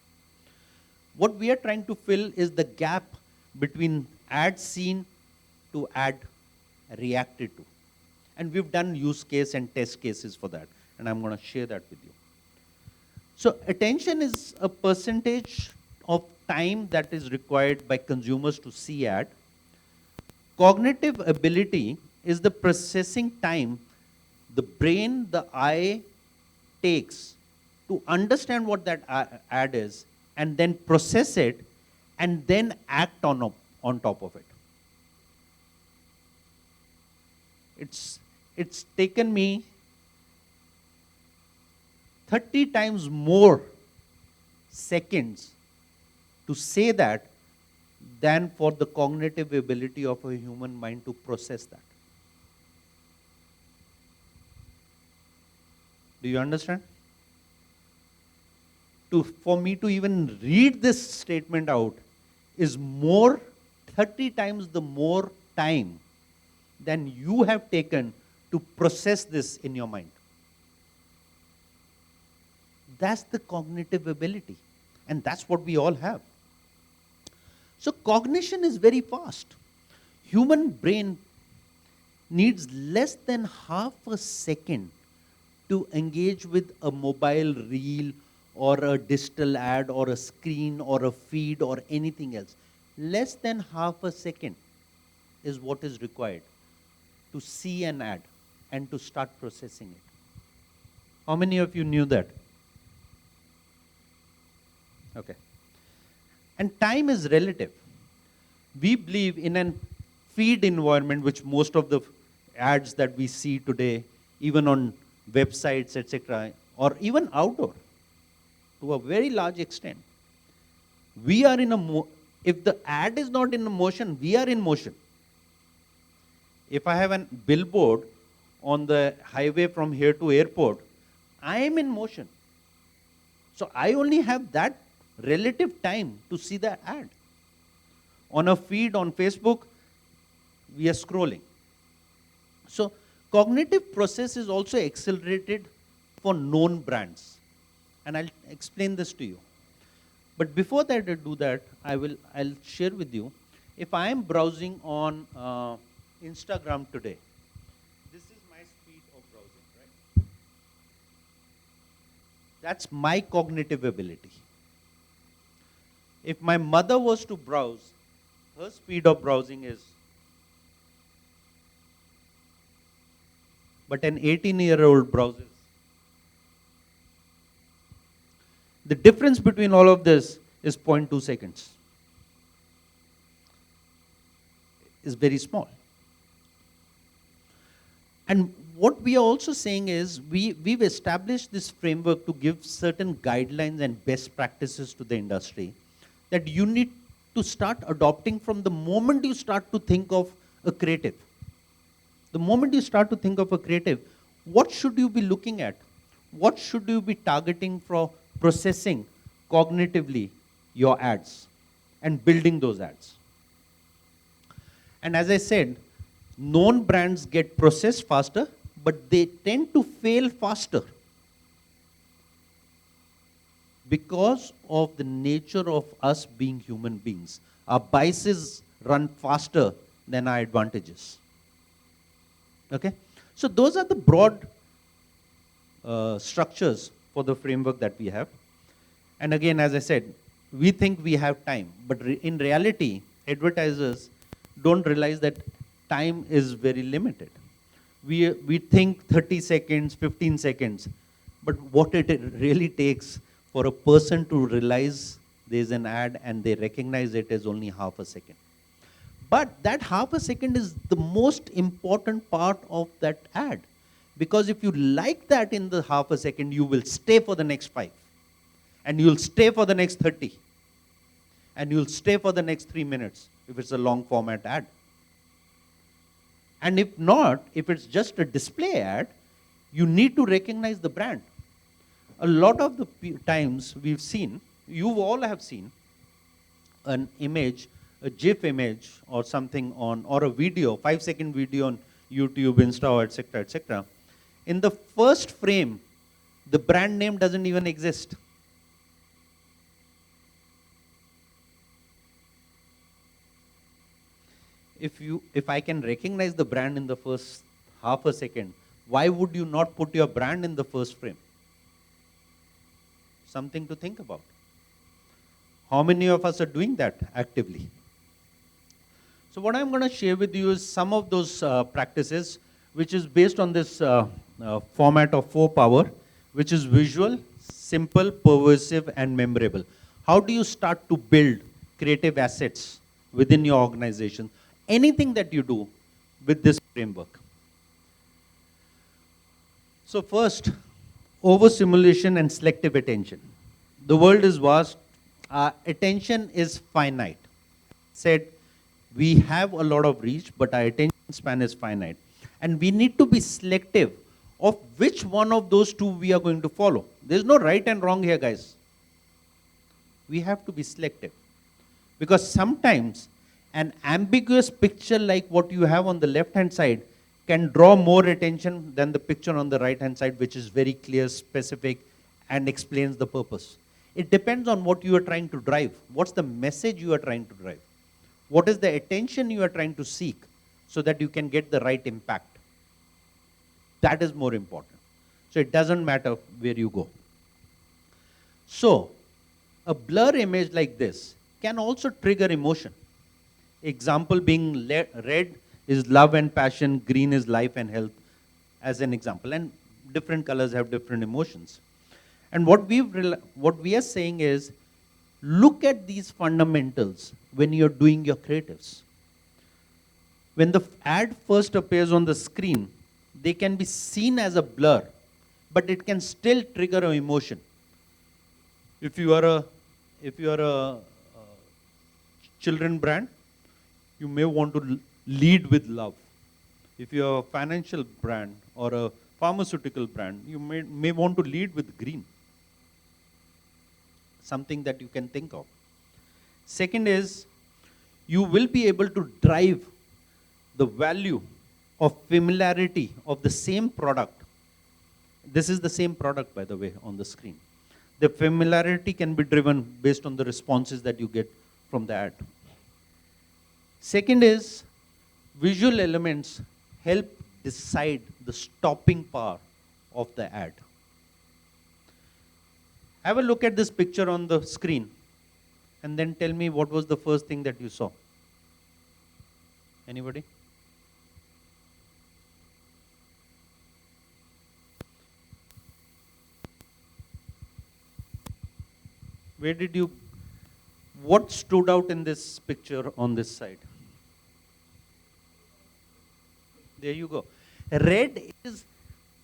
What we are trying to fill is the gap between ad seen to ad reacted to. And we've done use case and test cases for that, and I'm going to share that with you. So attention is a percentage of time that is required by consumers to see ad. Cognitive ability is the processing time the brain, the eye takes to understand what that ad is and then process it and then act on top of it. It's taken me 30 times more seconds to say that than for the cognitive ability of a human mind to process that. Do you understand? For me to even read this statement out is 30 times the more time than you have taken to process this in your mind. That's the cognitive ability, and that's what we all have. So cognition is very fast. Human brain needs less than half a second to engage with a mobile reel or a digital ad or a screen or a feed or anything else. Less than half a second is what is required to see an ad and to start processing it. How many of you knew that? Okay. And time is relative. We believe in a feed environment, which most of the ads that we see today, even on websites, etc., or even outdoor, to a very large extent, we are in if the ad is not in motion, we are in motion. If I have a billboard on the highway from here to airport, I am in motion. So I only have that relative time to see the ad. On a feed on Facebook, we are scrolling. So cognitive process is also accelerated for known brands. And I'll explain this to you. But before that I do that, I'll share with you, if I am browsing on Instagram today, this is my speed of browsing, right? That's my cognitive ability. If my mother was to browse, her speed of browsing is, but an 18-year-old browses. The difference between all of this is 0.2 seconds. It's very small. And what we are also saying is we've established this framework to give certain guidelines and best practices to the industry that you need to start adopting from the moment you start to think of a creative. The moment you start to think of a creative, what should you be looking at? What should you be targeting for processing cognitively your ads and building those ads? And as I said, known brands get processed faster, but they tend to fail faster because of the nature of us being human beings. Our biases run faster than our advantages. Okay? So those are the broad structures for the framework that we have. And again, as I said, we think we have time, but in reality, advertisers don't realize that time is very limited. We think 30 seconds, 15 seconds, but what it really takes for a person to realize there's an ad and they recognize it is only half a second. But that half a second is the most important part of that ad. Because if you like that in the half a second, you will stay for the next 5. And you'll stay for the next 30. And you'll stay for the next 3 minutes if it's a long format ad. And if not, if it's just a display ad, you need to recognize the brand. A lot of the times we've seen, you all have seen an image, a GIF image or something on, or a video, 5-second video on YouTube, Insta, etc., etc. In the first frame, the brand name doesn't even exist. If I can recognize the brand in the first half a second, why would you not put your brand in the first frame? Something to think about. How many of us are doing that actively? So what I'm going to share with you is some of those practices, which is based on this format of 4 power, which is visual, simple, pervasive, and memorable. How do you start to build creative assets within your organization? Anything that you do with this framework. So first, overstimulation and selective attention. The world is vast. Attention is finite. Said, we have a lot of reach, but our attention span is finite. And we need to be selective of which one of those two we are going to follow. There's no right and wrong here, guys. We have to be selective. Because sometimes an ambiguous picture like what you have on the left-hand side can draw more attention than the picture on the right-hand side, which is very clear, specific, and explains the purpose. It depends on what you are trying to drive. What's the message you are trying to drive? What is the attention you are trying to seek so that you can get the right impact? That is more important. So it doesn't matter where you go. So a blur image like this can also trigger emotion. Example being red is love and passion, green is life and health, as an example. And different colors have different emotions. And what we are saying is, look at these fundamentals when you're doing your creatives. When the ad first appears on the screen, they can be seen as a blur, but it can still trigger an emotion. If you are a children brand, you may want to lead with love. If you are a financial brand or a pharmaceutical brand, you may want to lead with green. Something that you can think of. Second is, you will be able to drive the value of familiarity of the same product. This is the same product, by the way, on the screen. The familiarity can be driven based on the responses that you get from the ad. Second is, visual elements help decide the stopping power of the ad. Have a look at this picture on the screen and then tell me what was the first thing that you saw. Anybody? What stood out in this picture on this side? There you go. Red is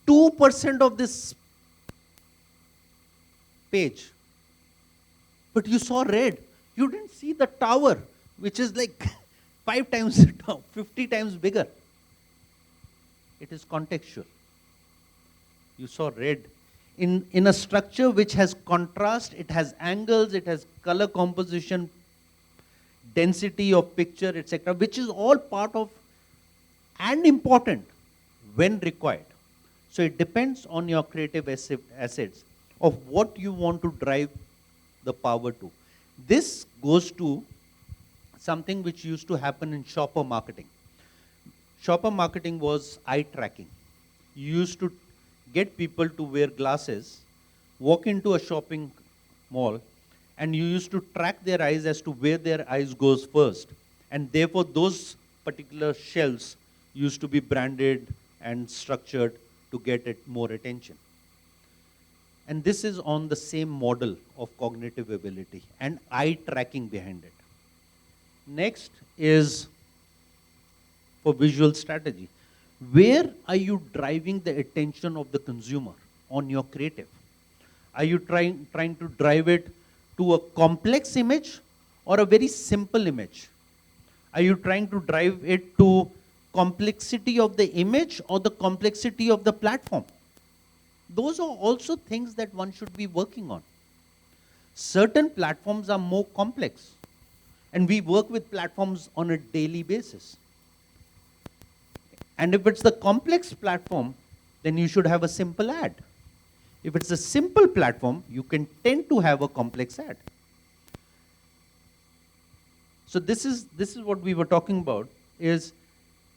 2% of this page. But you saw red. You didn't see the tower, which is like 5 times, 50 times bigger. It is contextual. You saw red. In a structure which has contrast, it has angles, it has color composition, density of picture, etc., which is all part of and important when required. So it depends on your creative assets of what you want to drive the power to. This goes to something which used to happen in shopper marketing. shopper marketing was eye tracking. You used to get people to wear glasses, walk into a shopping mall, and you used to track their eyes as to where their eyes goes first. And therefore, those particular shelves used to be branded and structured to get it more attention. And this is on the same model of cognitive ability and eye tracking behind it. Next is for visual strategy. Where are you driving the attention of the consumer on your creative? Are you trying to drive it to a complex image or a very simple image? Are you trying to drive it to complexity of the image or the complexity of the platform? Those are also things that one should be working on. Certain platforms are more complex, and we work with platforms on a daily basis. And if it's the complex platform, then you should have a simple ad. If it's a simple platform, you can tend to have a complex ad. So this is what we were talking about, is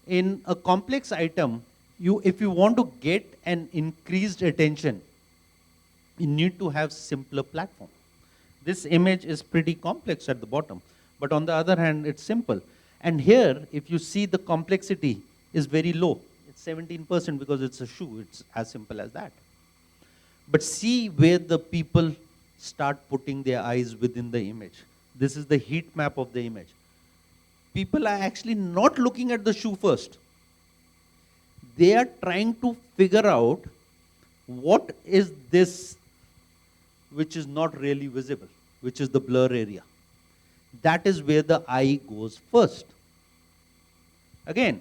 in a complex item, if you want to get an increased attention, you need to have simpler platform. This image is pretty complex at the bottom, but on the other hand, it's simple. And here, if you see, the complexity is very low. It's 17% because it's a shoe. It's as simple as that. But see where the people start putting their eyes within the image. This is the heat map of the image. People are actually not looking at the shoe first. They are trying to figure out what is this which is not really visible, which is the blur area. That is where the eye goes first. Again,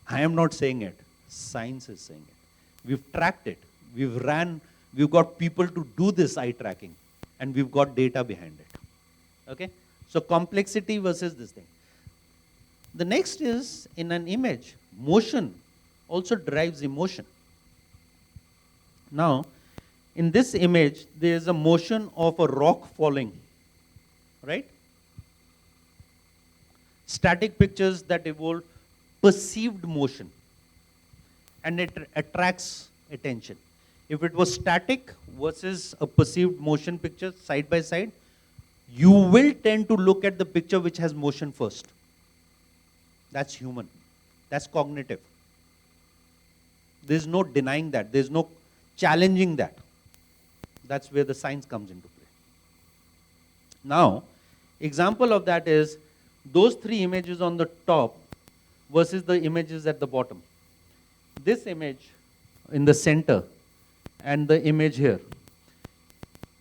I am not saying it. Science is saying it. We've tracked it. We've got people to do this eye tracking, and we've got data behind it. Okay? So complexity versus this thing. The next is, in an image, motion also drives emotion. Now, in this image, there is a motion of a rock falling, right? Static pictures that evolve perceived motion, and it attracts attention. If it was static versus a perceived motion picture side by side, you will tend to look at the picture which has motion first. That's human. That's cognitive. There's no denying that. There's no challenging that. That's where the science comes into play. Now, example of that is those three images on the top versus the images at the bottom. This image in the center and the image here.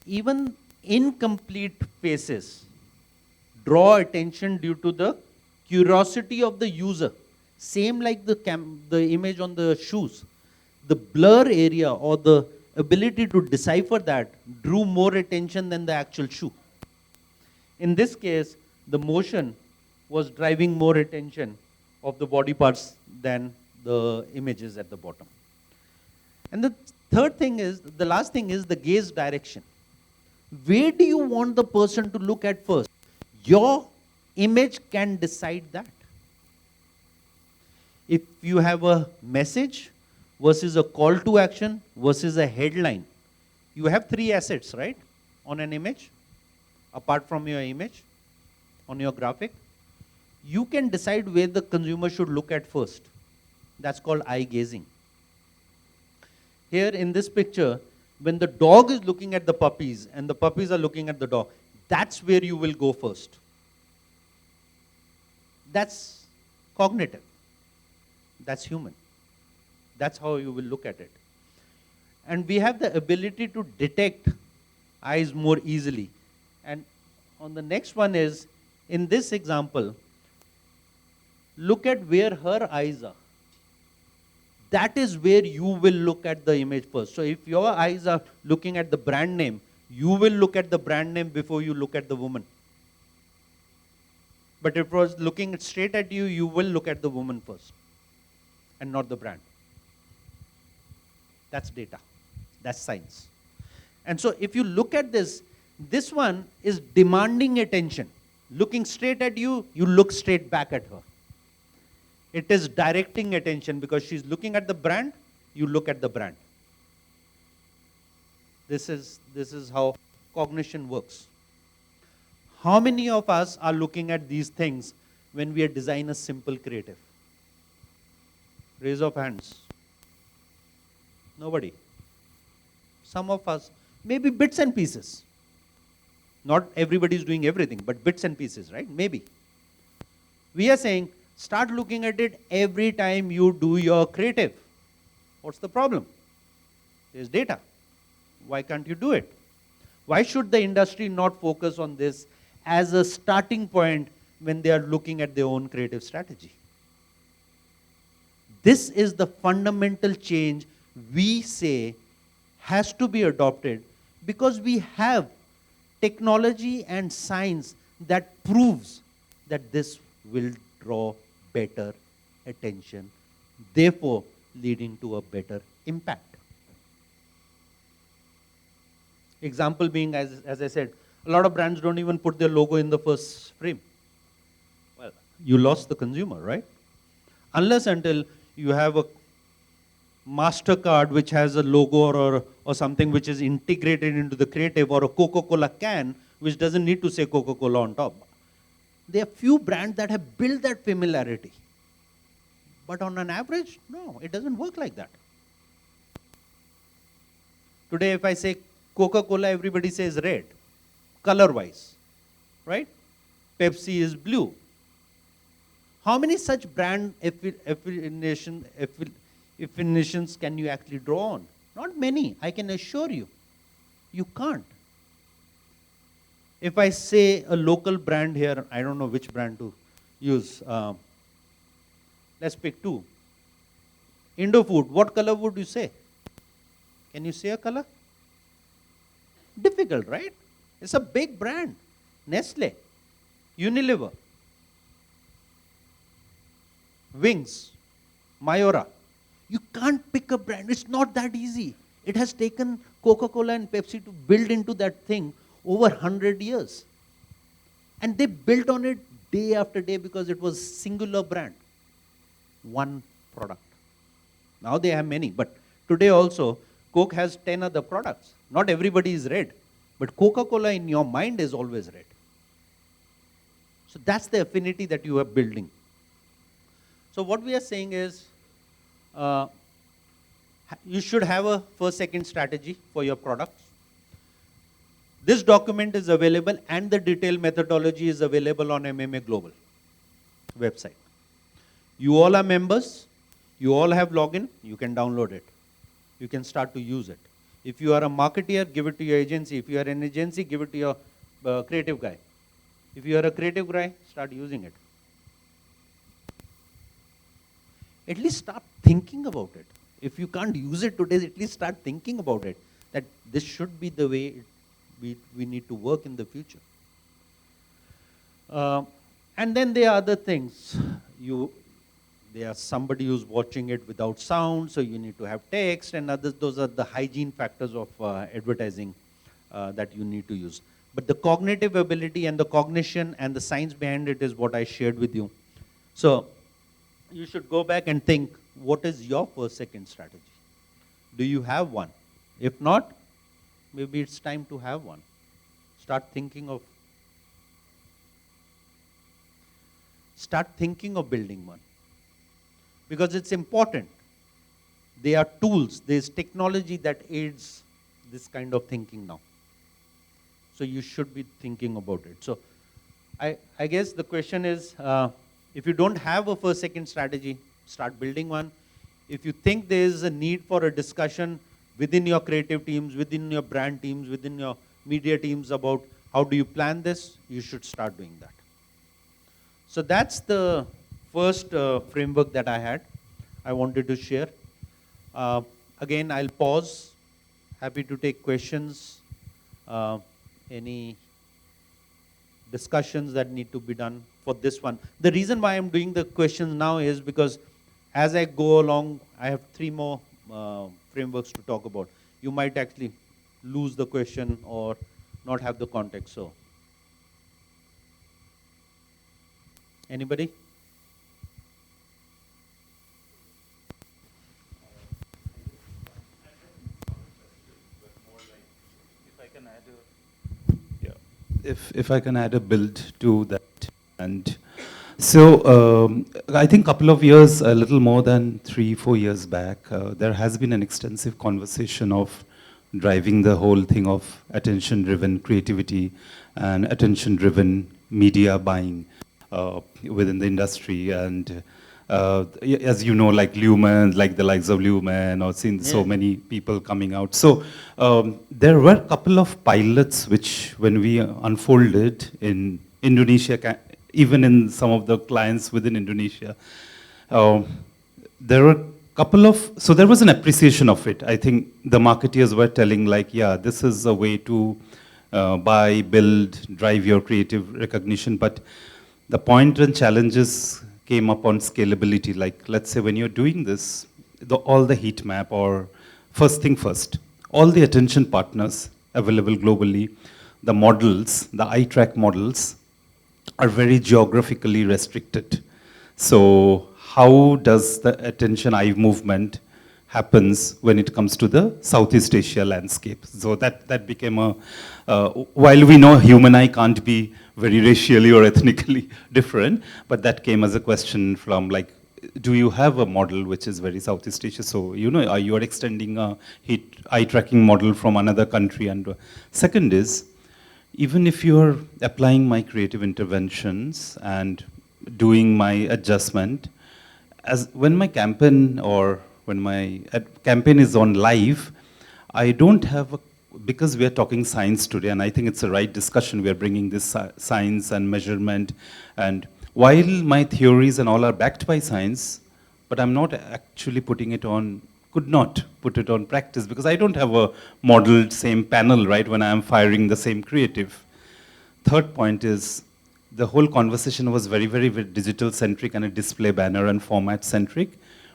Even incomplete faces draw attention due to the curiosity of the user. Same like the image on the shoes. The blur area or the ability to decipher that drew more attention than the actual shoe. In this case, the motion was driving more attention of the body parts than the images at the bottom. And the third thing is, the last thing is the gaze direction. Where do you want the person to look at first? Your image can decide that. If you have a message versus a call to action versus a headline, you have three assets, right, on an image, apart from your image, on your graphic. You can decide where the consumer should look at first. That's called eye gazing. Here in this picture, when the dog is looking at the puppies and the puppies are looking at the dog, that's where you will go first. That's cognitive. That's human. That's how you will look at it. And we have the ability to detect eyes more easily. And on the next one is, in this example, look at where her eyes are. That is where you will look at the image first. So if your eyes are looking at the brand name, you will look at the brand name before you look at the woman. But if it was looking straight at you, you will look at the woman first and not the brand. That's data. That's science. And so if you look at this, this one is demanding attention. Looking straight at you, you look straight back at her. It is directing attention because she's looking at the brand, you look at the brand. This is how cognition works. How many of us are looking at these things when we design a simple creative? Raise of hands. Nobody. Some of us, maybe bits and pieces. Not everybody is doing everything, but bits and pieces, right? Maybe. We are saying, start looking at it every time you do your creative. What's the problem? There's data. Why can't you do it? Why should the industry not focus on this as a starting point when they are looking at their own creative strategy? This is the fundamental change we say has to be adopted because we have technology and science that proves that this will draw better attention, therefore leading to a better impact. Example being, as I said, a lot of brands don't even put their logo in the first frame. Well, you lost the consumer, right? Unless until you have a MasterCard which has a logo or something which is integrated into the creative, or a Coca-Cola can which doesn't need to say Coca-Cola on top. There are few brands that have built that familiarity. But on an average, no, it doesn't work like that. Today if I say Coca-Cola, everybody says red, color-wise, right? Pepsi is blue. How many such brand definitions can you actually draw on? Not many, I can assure you. You can't. If I say a local brand here, I don't know which brand to use. Let's pick two. Indofood, what color would you say? Can you say a color? Difficult, right? It's a big brand. Nestle, Unilever, Wings, Mayora. You can't pick a brand. It's not that easy. It has taken Coca-Cola and Pepsi to build into that thing over 100 years. And they built on it day after day because it was singular brand. One product. Now they have many, but today also, Coke has 10 other products. Not everybody is red, but Coca-Cola in your mind is always red. So that's the affinity that you are building. So what we are saying is, you should have a first-second strategy for your products. This document is available and the detailed methodology is available on MMA Global website. You all are members, you all have login, you can download it. You can start to use it. If you are a marketeer, give it to your agency. If you are an agency, give it to your creative guy. If you are a creative guy, start using it. At least start thinking about it. If you can't use it today, at least start thinking about it. That this should be the way we need to work in the future. And then there are other things. There are somebody who's watching it without sound, so you need to have text, and others. Those are the hygiene factors of advertising that you need to use. But the cognitive ability and the cognition and the science behind it is what I shared with you. So you should go back and think, what is your first-second strategy? Do you have one? If not, maybe it's time to have one. Start thinking of building one. Because it's important. There are tools, there's technology that aids this kind of thinking now. So you should be thinking about it. So I guess the question is, if you don't have a first-second strategy, start building one. If you think there is a need for a discussion within your creative teams, within your brand teams, within your media teams about how do you plan this, you should start doing that. So that's the first framework that I wanted to share. Again, I'll pause. Happy to take questions, any discussions that need to be done for this one. The reason why I'm doing the questions now is because as I go along, I have 3 more frameworks to talk about. You might actually lose the question or not have the context. So, anybody? can add if I can add a build to that. And so I think a couple of years, a little more than 3-4 years back, there has been an extensive conversation of driving the whole thing of attention-driven creativity and attention-driven media buying within the industry. And as you know, like Lumen, like the likes of Lumen, or seen so many people coming out. So there were a couple of pilots which, when we unfolded in Indonesia, even in some of the clients within Indonesia, there were so there was an appreciation of it. I think the marketeers were telling like, yeah, this is a way to buy, build, drive your creative recognition. But the point and challenges came up on scalability. Like, let's say when you're doing this, all the heat map, or first thing first, all the attention partners available globally, the models, the eye track models, are very geographically restricted. So how does the attention eye movement happens when it comes to the Southeast Asia landscape? So that became a, while we know human eye can't be very racially or ethnically different, but that came as a question from like, do you have a model which is very Southeast Asia? So, you know, you are extending a eye tracking model from another country. And second is, even if you're applying my creative interventions and doing my adjustment, as when my campaign or when my campaign is on live, I don't have because we are talking science today, and I think it's the right discussion. We are bringing this science and measurement, and while my theories and all are backed by science, but I'm not actually putting it on, could not put it on practice because I don't have a modeled same panel, right, when I'm firing the same creative. Third point is, the whole conversation was very, very, very digital-centric and a display banner and format-centric.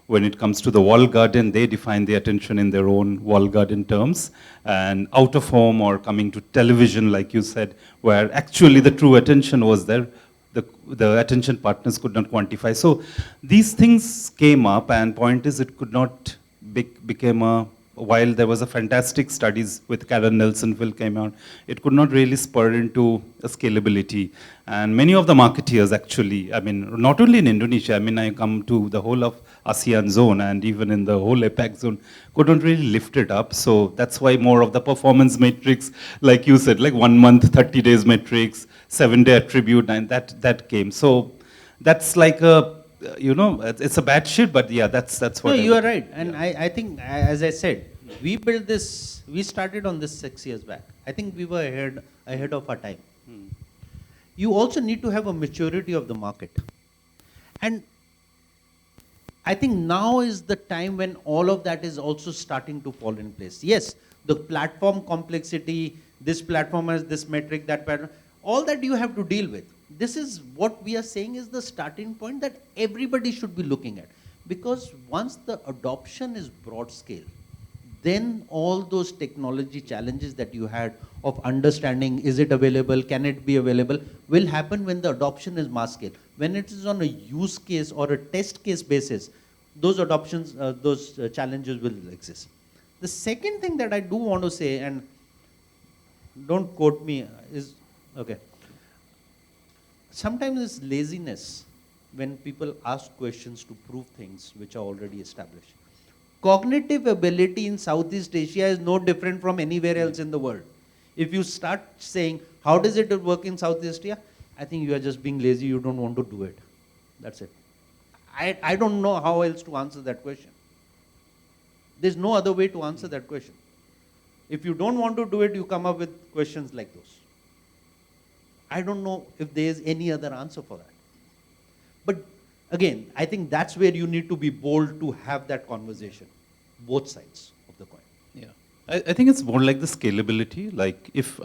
When it comes to the wall garden, they define the attention in their own wall garden terms. And out of home or coming to television, like you said, where actually the true attention was there, the attention partners could not quantify. So these things came up, and point is it could not became a, while there was a fantastic studies with Karen Nelsonville came out, it could not really spur into a scalability. And many of the marketeers actually, I mean, not only in Indonesia, I mean, I come to the whole of ASEAN zone and even in the whole APAC zone, couldn't really lift it up. So that's why more of the performance metrics, like you said, like 1 month, 30 days metrics, 7-day attribute, and that came. So that's like a, you know, it's a bad shit, but yeah, that's what. No, you are right. And I think, as I said, we built this, we started on this 6 years back. I think we were ahead of our time. You also need to have a maturity of the market. And I think now is the time when all of that is also starting to fall in place. Yes, the platform complexity, this platform has this metric, that pattern, all that you have to deal with. This is what we are saying is the starting point that everybody should be looking at. Because once the adoption is broad scale, then all those technology challenges that you had of understanding, is it available, can it be available, will happen when the adoption is mass scale. When it is on a use case or a test case basis, those adoptions, those challenges will exist. The second thing that I do want to say, and don't quote me, is, okay, sometimes it's laziness when people ask questions to prove things which are already established. Cognitive ability in Southeast Asia is no different from anywhere else in the world. If you start saying, how does it work in Southeast Asia? I think you are just being lazy, you don't want to do it. That's it. I don't know how else to answer that question. There's no other way to answer that question. If you don't want to do it, you come up with questions like those. I don't know if there's any other answer for that. But again, I think that's where you need to be bold to have that conversation, both sides of the coin. Yeah, I think it's more like the scalability. Like if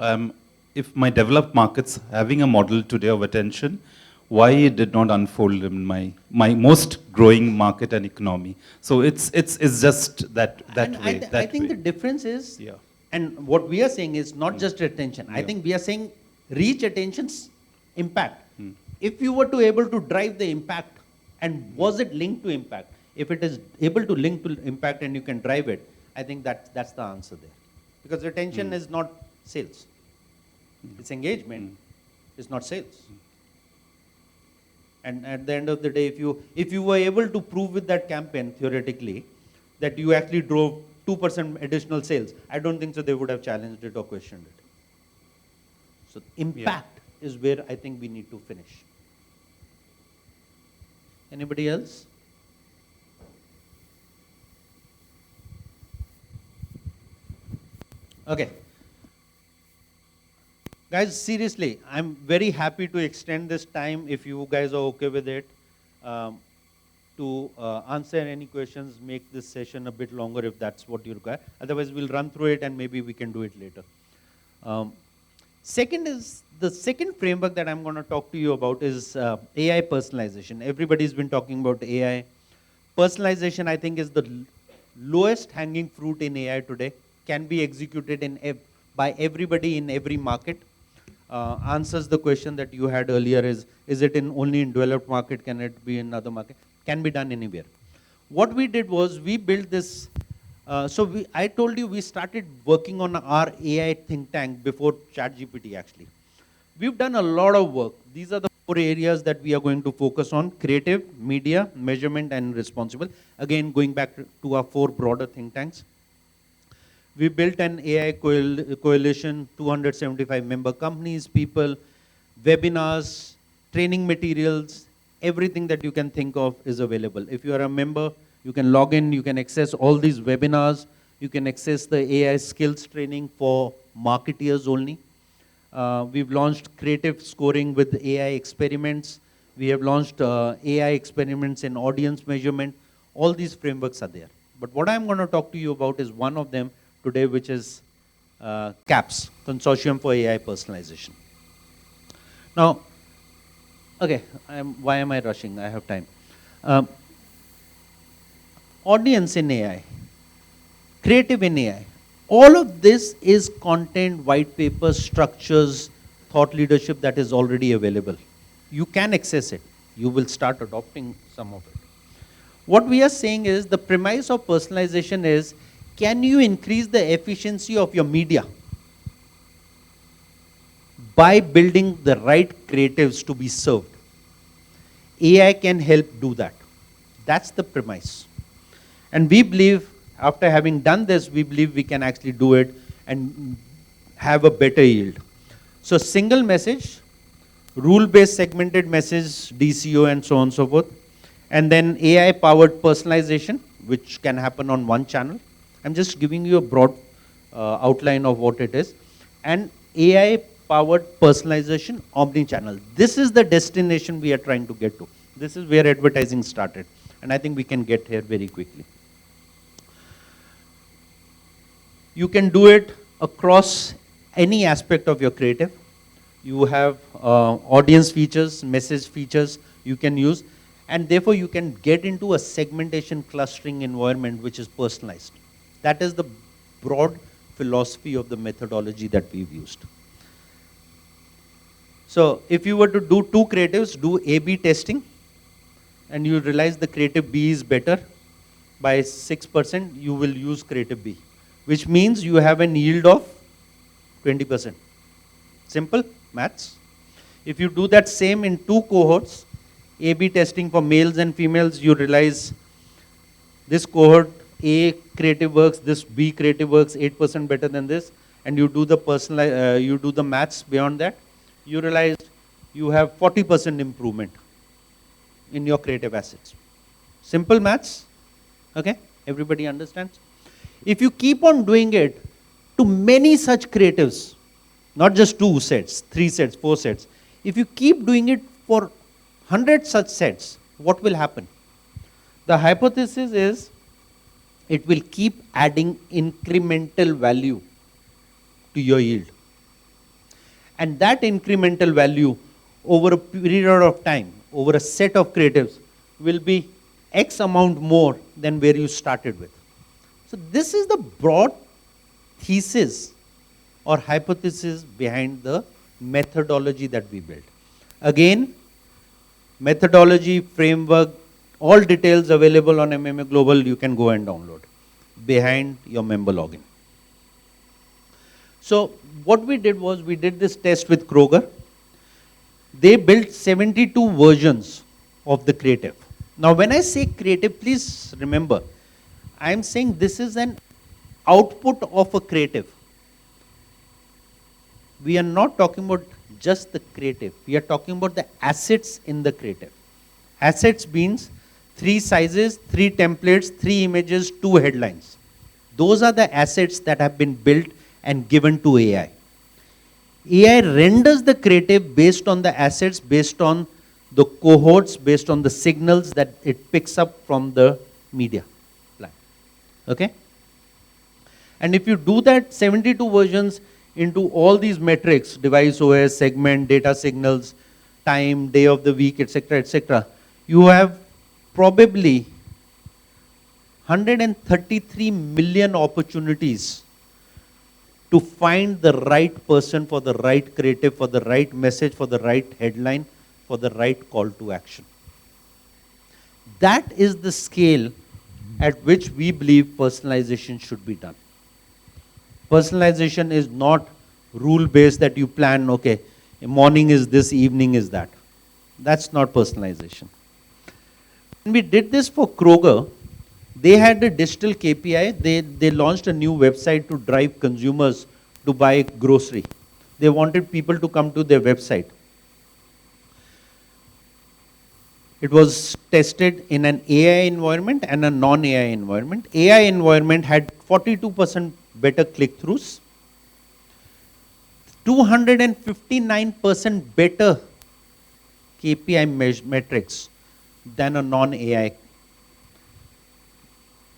my developed markets having a model today of attention, why it did not unfold in my most growing market and economy? So it's just that way. I think the difference is, and what we are saying is not just attention. I think we are saying reach attention's impact. If you were to able to drive the impact, and was it linked to impact? If it is able to link to impact and you can drive it, I think that's the answer there. Because attention is not sales. It's engagement, it's not sales. And at the end of the day, if you were able to prove with that campaign, theoretically, that you actually drove 2% additional sales, I don't think so they would have challenged it or questioned it. So impact is where I think we need to finish. Anybody else? Okay. Guys, seriously, I'm very happy to extend this time if you guys are okay with it. To answer any questions, make this session a bit longer if that's what you require. Otherwise, we'll run through it and maybe we can do it later. Second is, the second framework that I'm going to talk to you about is AI personalization. Everybody's been talking about AI. Personalization, I think, is the lowest hanging fruit in AI today. Can be executed by everybody in every market. Answers the question that you had earlier, is it only in developed market? Can it be in other market? Can be done anywhere. What we did was we built this. I told you we started working on our AI think tank before ChatGPT actually. We've done a lot of work. These are the 4 areas that we are going to focus on: creative, media, measurement, and responsible. Again, going back to our 4 broader think tanks. We built an AI coalition, 275 member companies, people, webinars, training materials, everything that you can think of is available. If you are a member, you can log in, you can access all these webinars, you can access the AI skills training for marketeers only. We've launched creative scoring with AI experiments. We have launched AI experiments in audience measurement. All these frameworks are there. But what I'm going to talk to you about is one of them today, which is CAPS, Consortium for AI Personalization. Now, okay, why am I rushing? I have time. Audience in AI, creative in AI, all of this is content, white papers, structures, thought leadership that is already available. You can access it. You will start adopting some of it. What we are saying is the premise of personalization is, can you increase the efficiency of your media by building the right creatives to be served? AI can help do that. That's the premise. And we believe, after having done this, we believe we can actually do it and have a better yield. So single message, rule-based segmented message, DCO, and so on and so forth. And then AI-powered personalization, which can happen on one channel. I'm just giving you a broad outline of what it is. And AI-powered personalization, omni-channel. This is the destination we are trying to get to. This is where advertising started. And I think we can get here very quickly. You can do it across any aspect of your creative. You have audience features, message features you can use. And therefore, you can get into a segmentation clustering environment which is personalized. That is the broad philosophy of the methodology that we've used. So if you were to do 2 creatives, do A/B testing, and you realize the creative B is better by 6%, you will use creative B, which means you have an yield of 20%. Simple maths. If you do that same in 2 cohorts, A/B testing for males and females, you realize this cohort A creative works, this B creative works 8% better than this, and you do the you do the maths beyond that, you realize you have 40% improvement in your creative assets. Simple maths, okay? Everybody understands? If you keep on doing it to many such creatives, not just 2 sets, 3 sets, 4 sets, if you keep doing it for 100 such sets, what will happen? The hypothesis is it will keep adding incremental value to your yield. And that incremental value over a period of time, over a set of creatives, will be X amount more than where you started with. So this is the broad thesis or hypothesis behind the methodology that we built. Again, methodology, framework, all details available on MMA Global, you can go and download behind your member login. So what we did was we did this test with Kroger. They built 72 versions of the creative. Now when I say creative, please remember, I am saying this is an output of a creative. We are not talking about just the creative. We are talking about the assets in the creative. Assets means 3 sizes, 3 templates, 3 images, 2 headlines. Those are the assets that have been built and given to AI. AI renders the creative based on the assets, based on the cohorts, based on the signals that it picks up from the media plan. Okay? And if you do that 72 versions into all these metrics, device OS, segment, data signals, time, day of the week, etc., you have probably 133 million opportunities to find the right person for the right creative, for the right message, for the right headline, for the right call to action. That is the scale at which we believe personalization should be done. Personalization is not rule-based that you plan, okay, morning is this, evening is that. That's not personalization. When we did this for Kroger, they had a digital KPI. They launched a new website to drive consumers to buy grocery. They wanted people to come to their website. It was tested in an AI environment and a non-AI environment. AI environment had 42% better click-throughs, 259% better KPI metrics than a non-AI.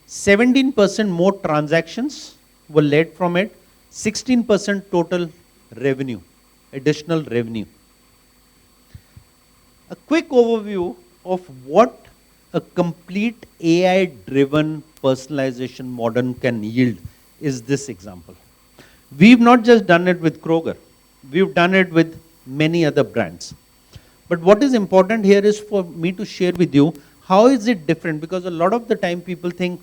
17% more transactions were led from it, 16% total revenue, additional revenue. A quick overview of what a complete AI-driven personalization model can yield is this example. We've not just done it with Kroger. We've done it with many other brands. But what is important here is for me to share with you how is it different, because a lot of the time people think,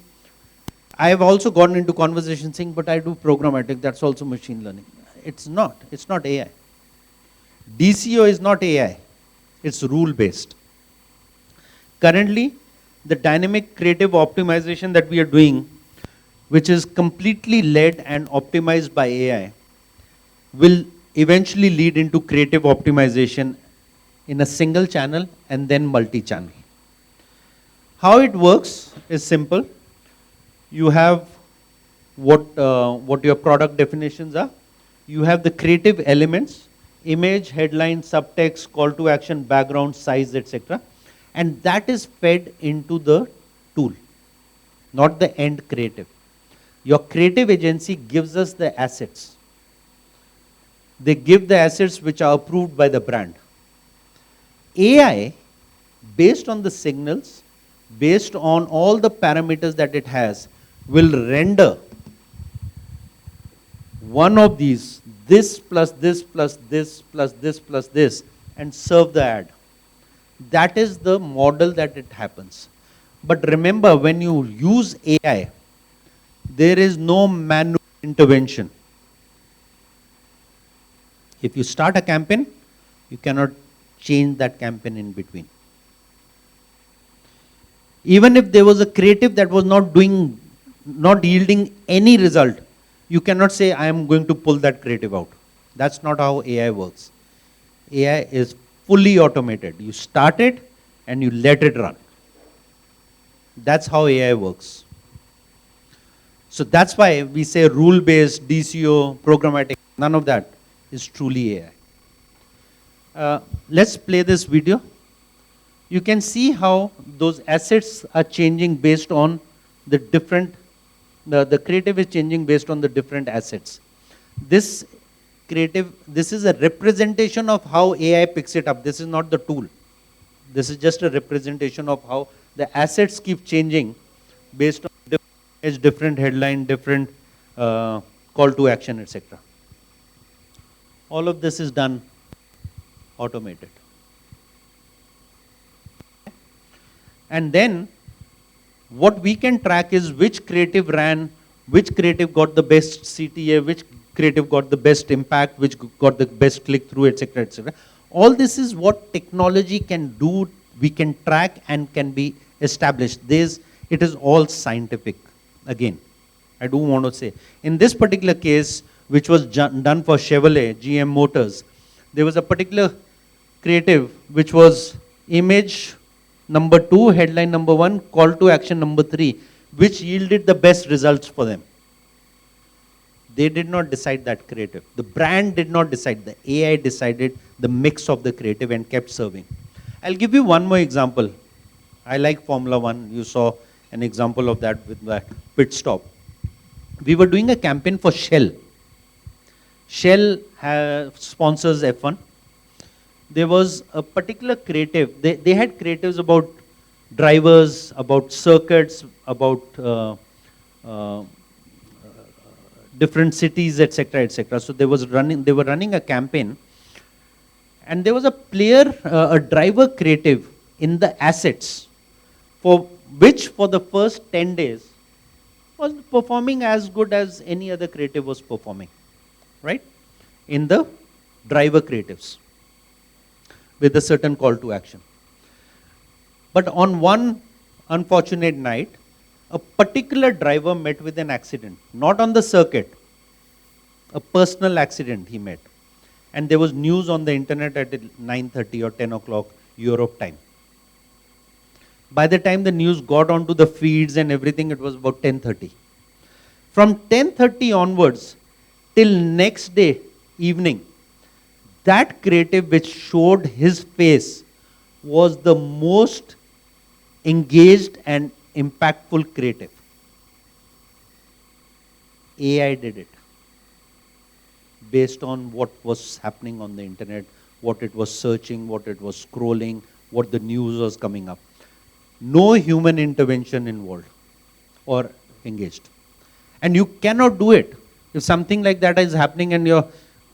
I have also gotten into conversation saying, but I do programmatic, that's also machine learning. It's not AI. DCO is not AI, it's rule-based. Currently, the dynamic creative optimization that we are doing, which is completely led and optimized by AI, will eventually lead into creative optimization in a single channel and then multi-channel. How it works is simple. You have what your product definitions are. You have the creative elements, image, headline, subtext, call to action, background, size, etc. And that is fed into the tool, not the end creative. Your creative agency gives us the assets. They give the assets which are approved by the brand. AI, based on the signals, based on all the parameters that it has, will render one of these, this plus this plus this plus this plus this, and serve the ad. That is the model that it happens. But remember, when you use AI, there is no manual intervention. If you start a campaign, you cannot change that campaign in between. Even if there was a creative that was not yielding any result, you cannot say, I am going to pull that creative out. That's not how AI works. AI is fully automated. You start it and you let it run. That's how AI works. So that's why we say rule-based, DCO, programmatic, none of that is truly AI. Let's play this video. You can see how those assets are changing based on the different, the creative is changing based on the different assets. This is a representation of how AI picks it up. This is not the tool. This is just a representation of how the assets keep changing based on different headline, different call to action, etc. All of this is done automated. And then what we can track is which creative ran, which creative got the best CTA, which creative got the best impact, which got the best click-through, etc., etc. All this is what technology can do, we can track and can be established. It is all scientific. Again, I do want to say, in this particular case, which was done for Chevrolet, GM Motors, there was a particular creative which was image number 2, headline number 1, call to action number 3, which yielded the best results for them. They did not decide that creative. The brand did not decide. The AI decided the mix of the creative and kept serving. I'll give you one more example. I like Formula One. You saw an example of that with that pit stop. We were doing a campaign for Shell. Shell sponsors F1. There was a particular creative. They had creatives about drivers, about circuits, about different cities, etc., etc. So they were running a campaign, and there was a driver creative in the assets, for which for the first 10 days was performing as good as any other creative was performing, right? In the driver creatives, with a certain call to action. But on one unfortunate night, a particular driver met with an accident, not on the circuit, a personal accident he met. And there was news on the internet at 9:30 or 10 o'clock Europe time. By the time the news got onto the feeds and everything, it was about 10:30. From 10:30 onwards till next day evening, that creative which showed his face was the most engaged and impactful creative. AI did it based on what was happening on the internet, what it was searching, what it was scrolling, what the news was coming up. No human intervention involved or engaged. And you cannot do it. If something like that is happening and your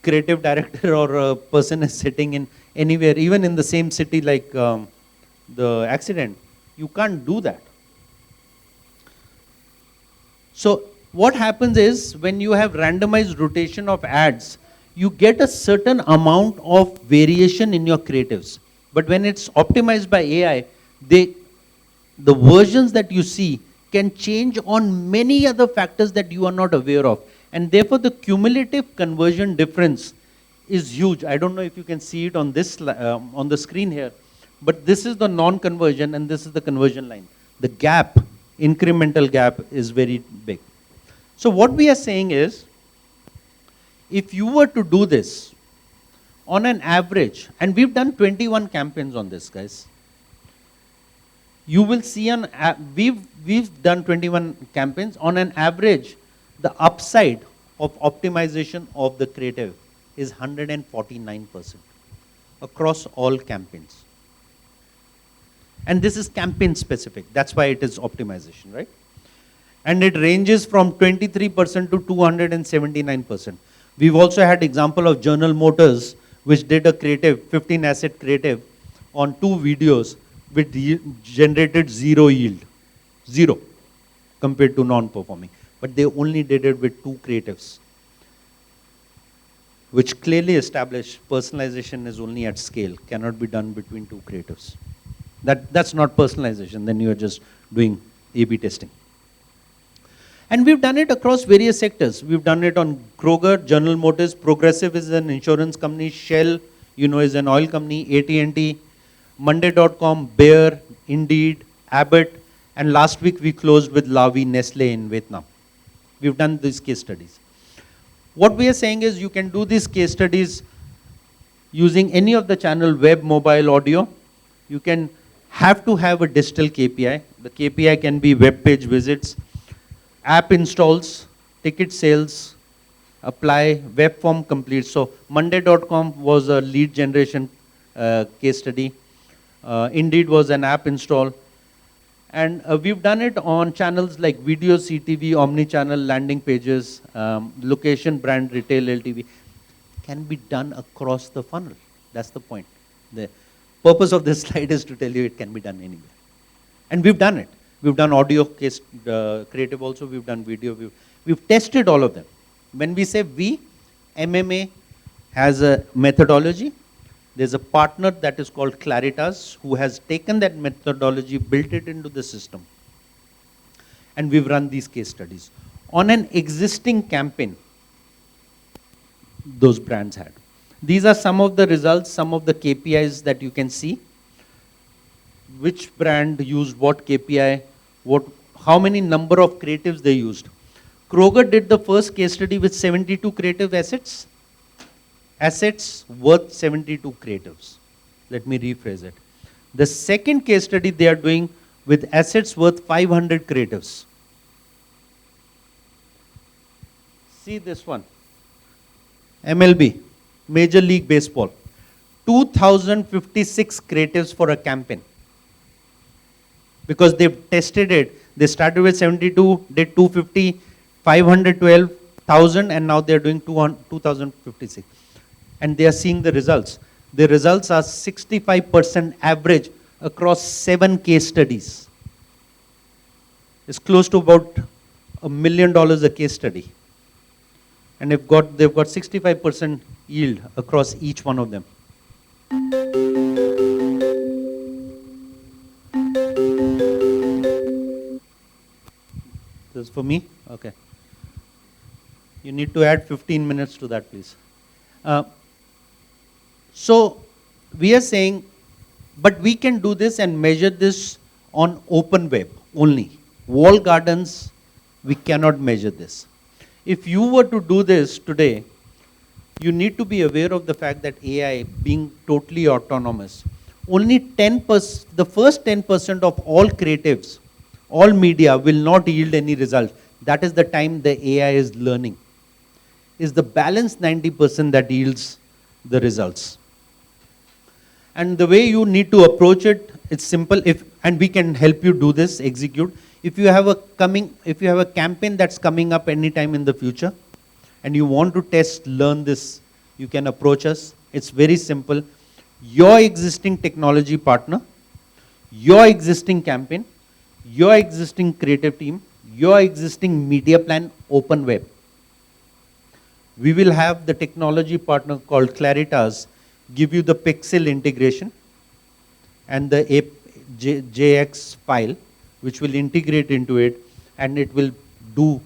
creative director or a person is sitting in anywhere, even in the same city like the accident, you can't do that. So what happens is, when you have randomized rotation of ads, you get a certain amount of variation in your creatives. But when it's optimized by AI, the versions that you see can change on many other factors that you are not aware of. And therefore, the cumulative conversion difference is huge. I don't know if you can see it on this on the screen here, but this is the non-conversion and this is the conversion line. The gap, incremental gap, is very big. So what we are saying is, if you were to do this on an average, and we've done 21 campaigns on this, guys. You will see we've done 21 campaigns. On an average, the upside of optimization of the creative is 149% across all campaigns. And this is campaign specific. That's why it is optimization, right? And it ranges from 23% to 279%. We've also had example of General Motors, which did a creative, 15 asset creative on 2 videos, which generated 0 yield. 0 compared to non-performing. But they only did it with 2 creatives, which clearly established personalization is only at scale, cannot be done between 2 creatives. That's not personalization, then you're just doing A/B testing. And we've done it across various sectors. We've done it on Kroger, General Motors, Progressive is an insurance company, Shell, is an oil company, AT&T, Monday.com, Bayer, Indeed, Abbott, and last week we closed with Lavi Nestle in Vietnam. We've done these case studies. What we are saying is, you can do these case studies using any of the channel, web, mobile, audio. You can have to have a digital KPI. The KPI can be web page visits, app installs, ticket sales, apply, web form complete. So Monday.com was a lead generation case study. Indeed was an app install. And we've done it on channels like video, CTV, omni-channel, landing pages, location, brand, retail, LTV. Can be done across the funnel. That's the point. The purpose of this slide is to tell you it can be done anywhere. And we've done it. We've done audio case creative also, we've done video, we've tested all of them. When we say we, MMA has a methodology. There's a partner that is called Claritas who has taken that methodology, built it into the system. And we've run these case studies. On an existing campaign, those brands had. These are some of the results, some of the KPIs that you can see. Which brand used what KPI, how many number of creatives they used. Kroger did the first case study with 72 creative assets. Assets worth 72 creatives. Let me rephrase it. The second case study they are doing with assets worth 500 creatives. See this one. MLB, Major League Baseball. 2056 creatives for a campaign. Because they've tested it. They started with 72, did 250, 512, 1000, and now they're doing 2056. And they are seeing the results. The results are 65% average across 7 case studies. It's close to about $1 million a case study. And they've got 65% yield across each one of them. This is for me? Okay. You need to add 15 minutes to that, please. So we are saying, but we can do this and measure this on open web only. Wall gardens, we cannot measure this. If you were to do this today, you need to be aware of the fact that AI being totally autonomous, only 10%, the first 10% of all creatives, all media will not yield any result. That is the time the AI is learning. Is the balance 90% that yields the results. And the way you need to approach it, it's simple. And we can help you do this, execute. If you have a campaign that's coming up anytime in the future, and you want to test, learn this, you can approach us. It's very simple. Your existing technology partner, your existing campaign, your existing creative team, your existing media plan, open web. We will have the technology partner called Claritas give you the pixel integration and the JX file, which will integrate into it, and it will do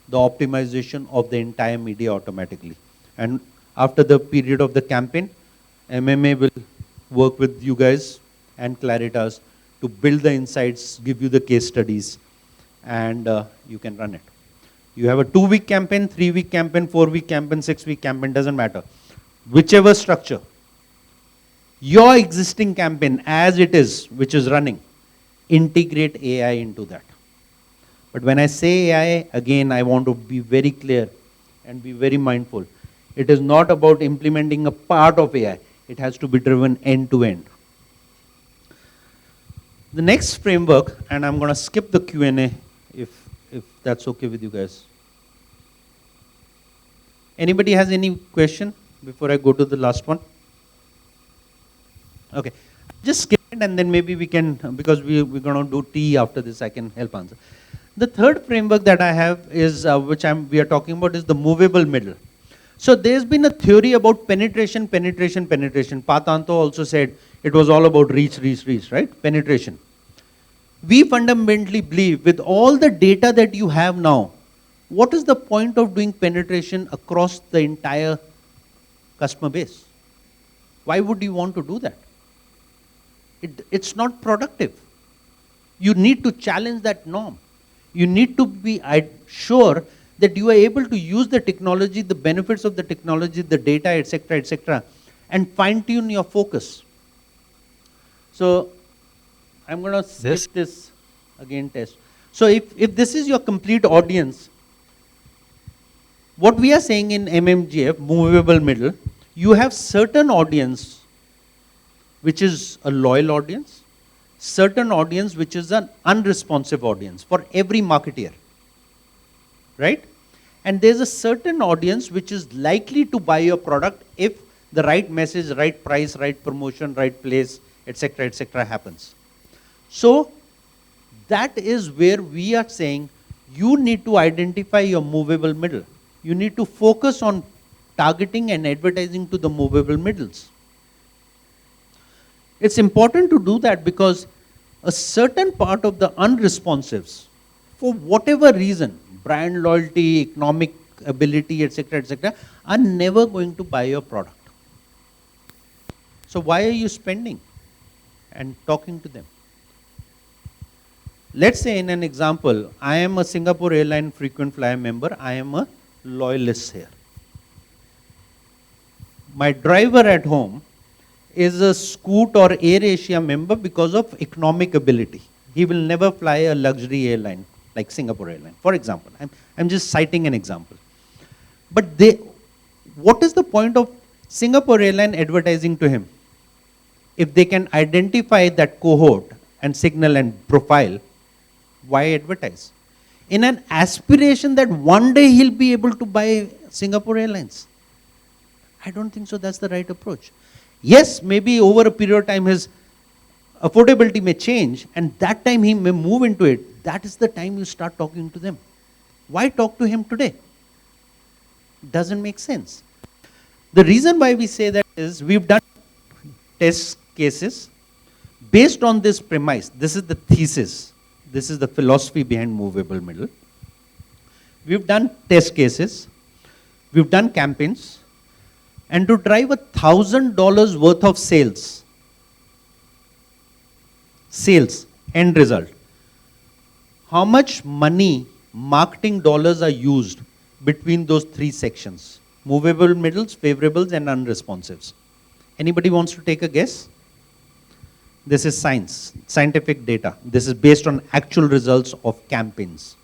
the optimization of the entire media automatically. And after the period of the campaign, MMA will work with you guys and Claritas to build the insights, give you the case studies, and you can run it. You have a 2-week campaign, 3-week campaign, 4-week campaign, 6-week campaign, doesn't matter. Whichever structure, your existing campaign as it is, which is running, integrate AI into that. But when I say AI, again, I want to be very clear and be very mindful. It is not about implementing a part of AI. It has to be driven end to end. The next framework, and I'm going to skip the Q&A if that's okay with you guys. Anybody has any question before I go to the last one? Okay. Just skip it and then maybe we can, because we're going to do tea after this, I can help answer. The third framework that I have is, we are talking about, is the movable middle. So there's been a theory about penetration. Patanto also said it was all about reach, right? Penetration. We fundamentally believe with all the data that you have now, what is the point of doing penetration across the entire customer base? Why would you want to do that? It's not productive. You need to challenge that norm. You need to be sure that you are able to use the technology, the benefits of the technology, the data, etc., and fine-tune your focus. So I'm going to skip this again test. So if this is your complete audience, what we are saying in MMGF, movable middle, you have certain audience which is a loyal audience, certain audience which is an unresponsive audience for every marketeer, right? And there's a certain audience which is likely to buy your product if the right message, right price, right promotion, right place, etc. happens. So that is where we are saying you need to identify your movable middle. You need to focus on targeting and advertising to the movable middles. It's important to do that because a certain part of the unresponsives, for whatever reason, brand loyalty, economic ability, etc., are never going to buy your product. So why are you spending and talking to them? Let's say in an example, I am a Singapore Airline frequent flyer member, I am a loyalist here. My driver at home is a Scoot or AirAsia member because of economic ability. He will never fly a luxury airline like Singapore Airline, for example. I'm just citing an example. But what is the point of Singapore Airline advertising to him? If they can identify that cohort and signal and profile, why advertise? In an aspiration that one day he'll be able to buy Singapore Airlines. I don't think so that's the right approach. Yes, maybe over a period of time his affordability may change and that time he may move into it. That is the time you start talking to them. Why talk to him today? Doesn't make sense. The reason why we say that is we've done test cases based on this premise. This is the thesis. This is the philosophy behind movable middle. We've done test cases. We've done campaigns. And to drive $1,000 worth of sales, end result, how much money, marketing dollars are used between those three sections? Movable middles, favorables, and unresponsives. Anybody wants to take a guess? This is science, scientific data. This is based on actual results of campaigns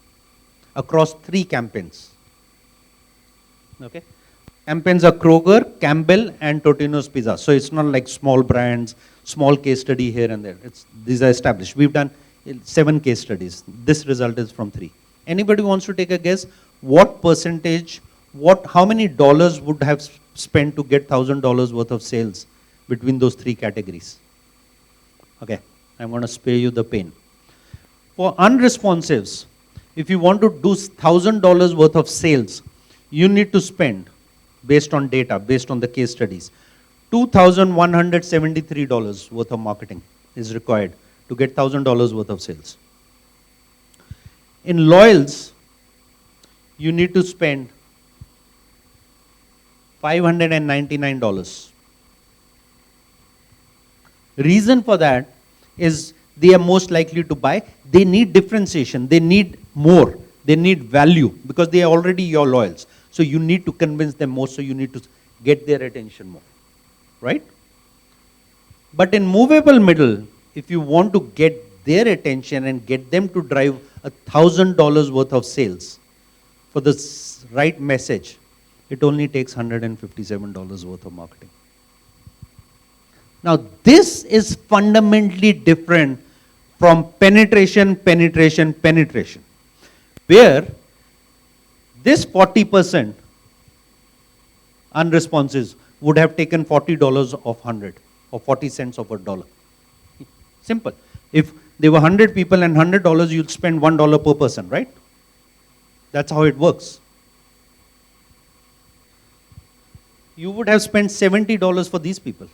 across 3 campaigns. Okay? Campaigns are Kroger, Campbell, and Totino's Pizza. So it's not like small brands, small case study here and there. These are established. We've done 7 case studies. This result is from 3. Anybody wants to take a guess? What percentage, how many dollars would have spent to get $1,000 worth of sales between those 3 categories? Okay, I'm going to spare you the pain. For unresponsives, if you want to do $1,000 worth of sales, you need to spend, based on data, based on the case studies, $2,173 worth of marketing is required to get $1,000 worth of sales. In loyals, you need to spend $599. Reason for that is they are most likely to buy. They need differentiation. They need more. They need value because they are already your loyals. So you need to convince them more. So you need to get their attention more. Right? But in movable middle, if you want to get their attention and get them to drive $1,000 worth of sales for the right message, it only takes $157 worth of marketing. Now, this is fundamentally different from penetration, where this 40% unresponsives would have taken $40 of 100 or 40 cents of a dollar. Simple. If there were 100 people and $100, you'd spend $1 per person, right? That's how it works. You would have spent $70 for these people.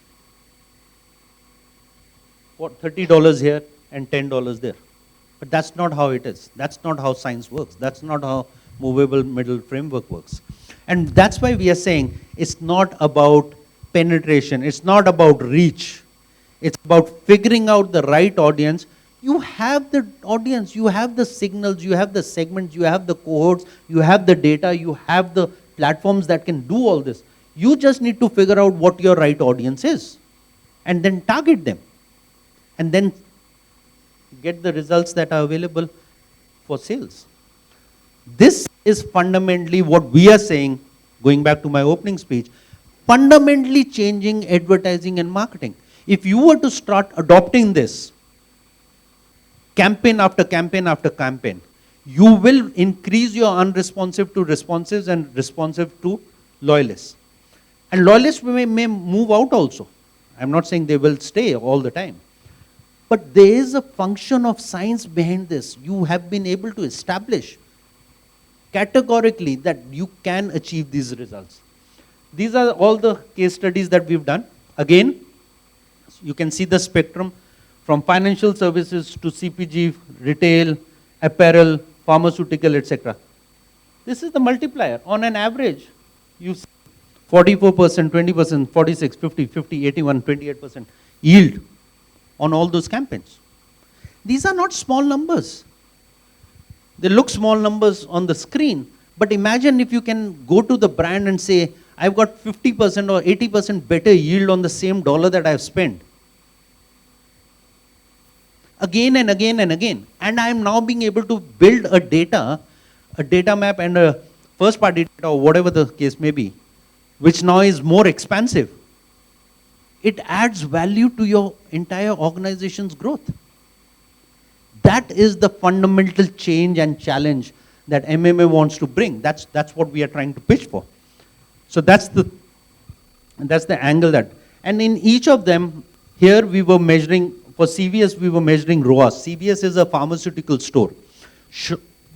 What, $30 here and $10 there. But that's not how it is. That's not how science works. That's not how movable middle framework works. And that's why we are saying it's not about penetration. It's not about reach. It's about figuring out the right audience. You have the audience. You have the signals. You have the segments. You have the cohorts. You have the data. You have the platforms that can do all this. You just need to figure out what your right audience is and then target them. And then get the results that are available for sales. This is fundamentally what we are saying, going back to my opening speech, fundamentally changing advertising and marketing. If you were to start adopting this, campaign after campaign after campaign, you will increase your unresponsive to responsives and responsive to loyalists. And loyalists may move out also. I'm not saying they will stay all the time. But there is a function of science behind this. You have been able to establish categorically that you can achieve these results. These are all the case studies that we've done. Again, you can see the spectrum from financial services to CPG, retail, apparel, pharmaceutical, etc. This is the multiplier. On an average, you see 44%, 20%, 46, 50, 50, 81, 28% yield on all those campaigns. These are not small numbers. They look small numbers on the screen, but imagine if you can go to the brand and say, I've got 50% or 80% better yield on the same dollar that I've spent. Again and again and again. And I'm now being able to build a data map and a first party data or whatever the case may be, which now is more expansive. It adds value to your entire organization's growth. That is the fundamental change and challenge that MMA wants to bring. That's what we are trying to pitch for. So that's the angle that, and in each of them, here we were measuring, for CVS we were measuring ROAS. CVS is a pharmaceutical store.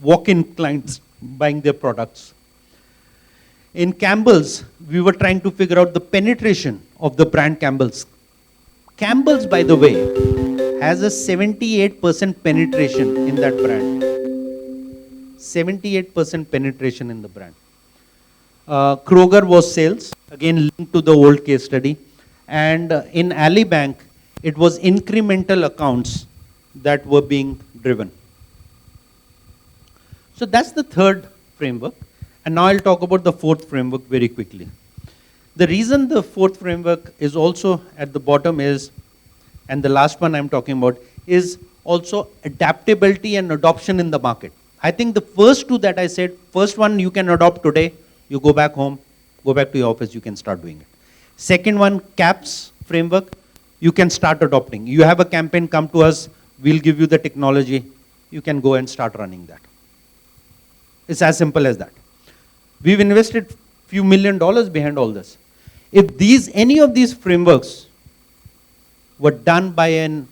Walk-in clients buying their products. In Campbell's, we were trying to figure out the penetration of the brand Campbell's. Campbell's, by the way, has a 78% penetration in that brand. 78% penetration in the brand. Kroger was sales, again linked to the old case study. And in Ali Bank, it was incremental accounts that were being driven. So that's the third framework. And now I'll talk about the fourth framework very quickly. The reason the fourth framework is also at the bottom is, and the last one I'm talking about, is also adaptability and adoption in the market. I think the first two that I said, first one you can adopt today, you go back home, go back to your office, you can start doing it. Second one, CAPS framework, you can start adopting. You have a campaign, come to us, we'll give you the technology, you can go and start running that. It's as simple as that. We've invested few $1 million behind all this. If any of these frameworks were done by a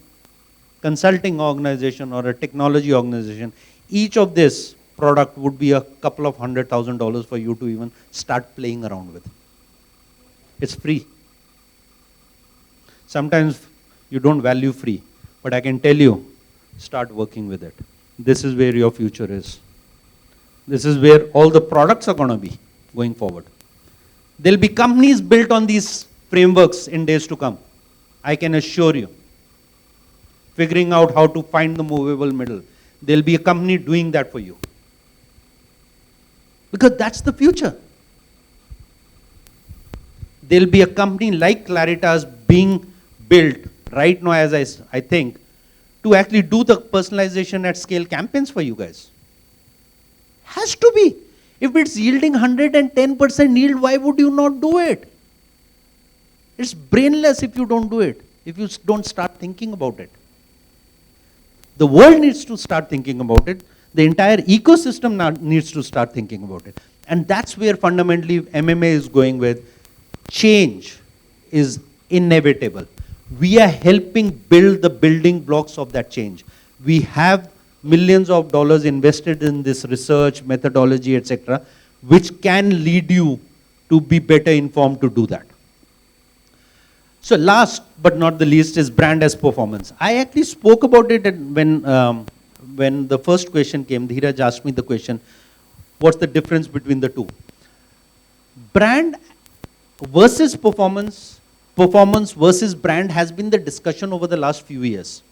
consulting organization or a technology organization, each of this product would be a couple of $100,000 for you to even start playing around with. It's free. Sometimes you don't value free, but I can tell you, start working with it. This is where your future is. This is where all the products are going to be going forward. There'll be companies built on these frameworks in days to come. I can assure you. Figuring out how to find the movable middle. There'll be a company doing that for you. Because that's the future. There'll be a company like Claritas being built right now, as I think, to actually do the personalization at scale campaigns for you guys. Has to be. If it's yielding 110% yield, why would you not do it? It's brainless if you don't do it, if you don't start thinking about it. The world needs to start thinking about it. The entire ecosystem now needs to start thinking about it. And that's where fundamentally MMA is going with. Change is inevitable. We are helping build the building blocks of that change. We have millions of dollars invested in this research, methodology, etc., which can lead you to be better informed to do that. So last but not the least is brand as performance. I actually spoke about it when the first question came. Dheeraj asked me the question, what's the difference between the two? Brand versus performance, performance versus brand has been the discussion over the last few years.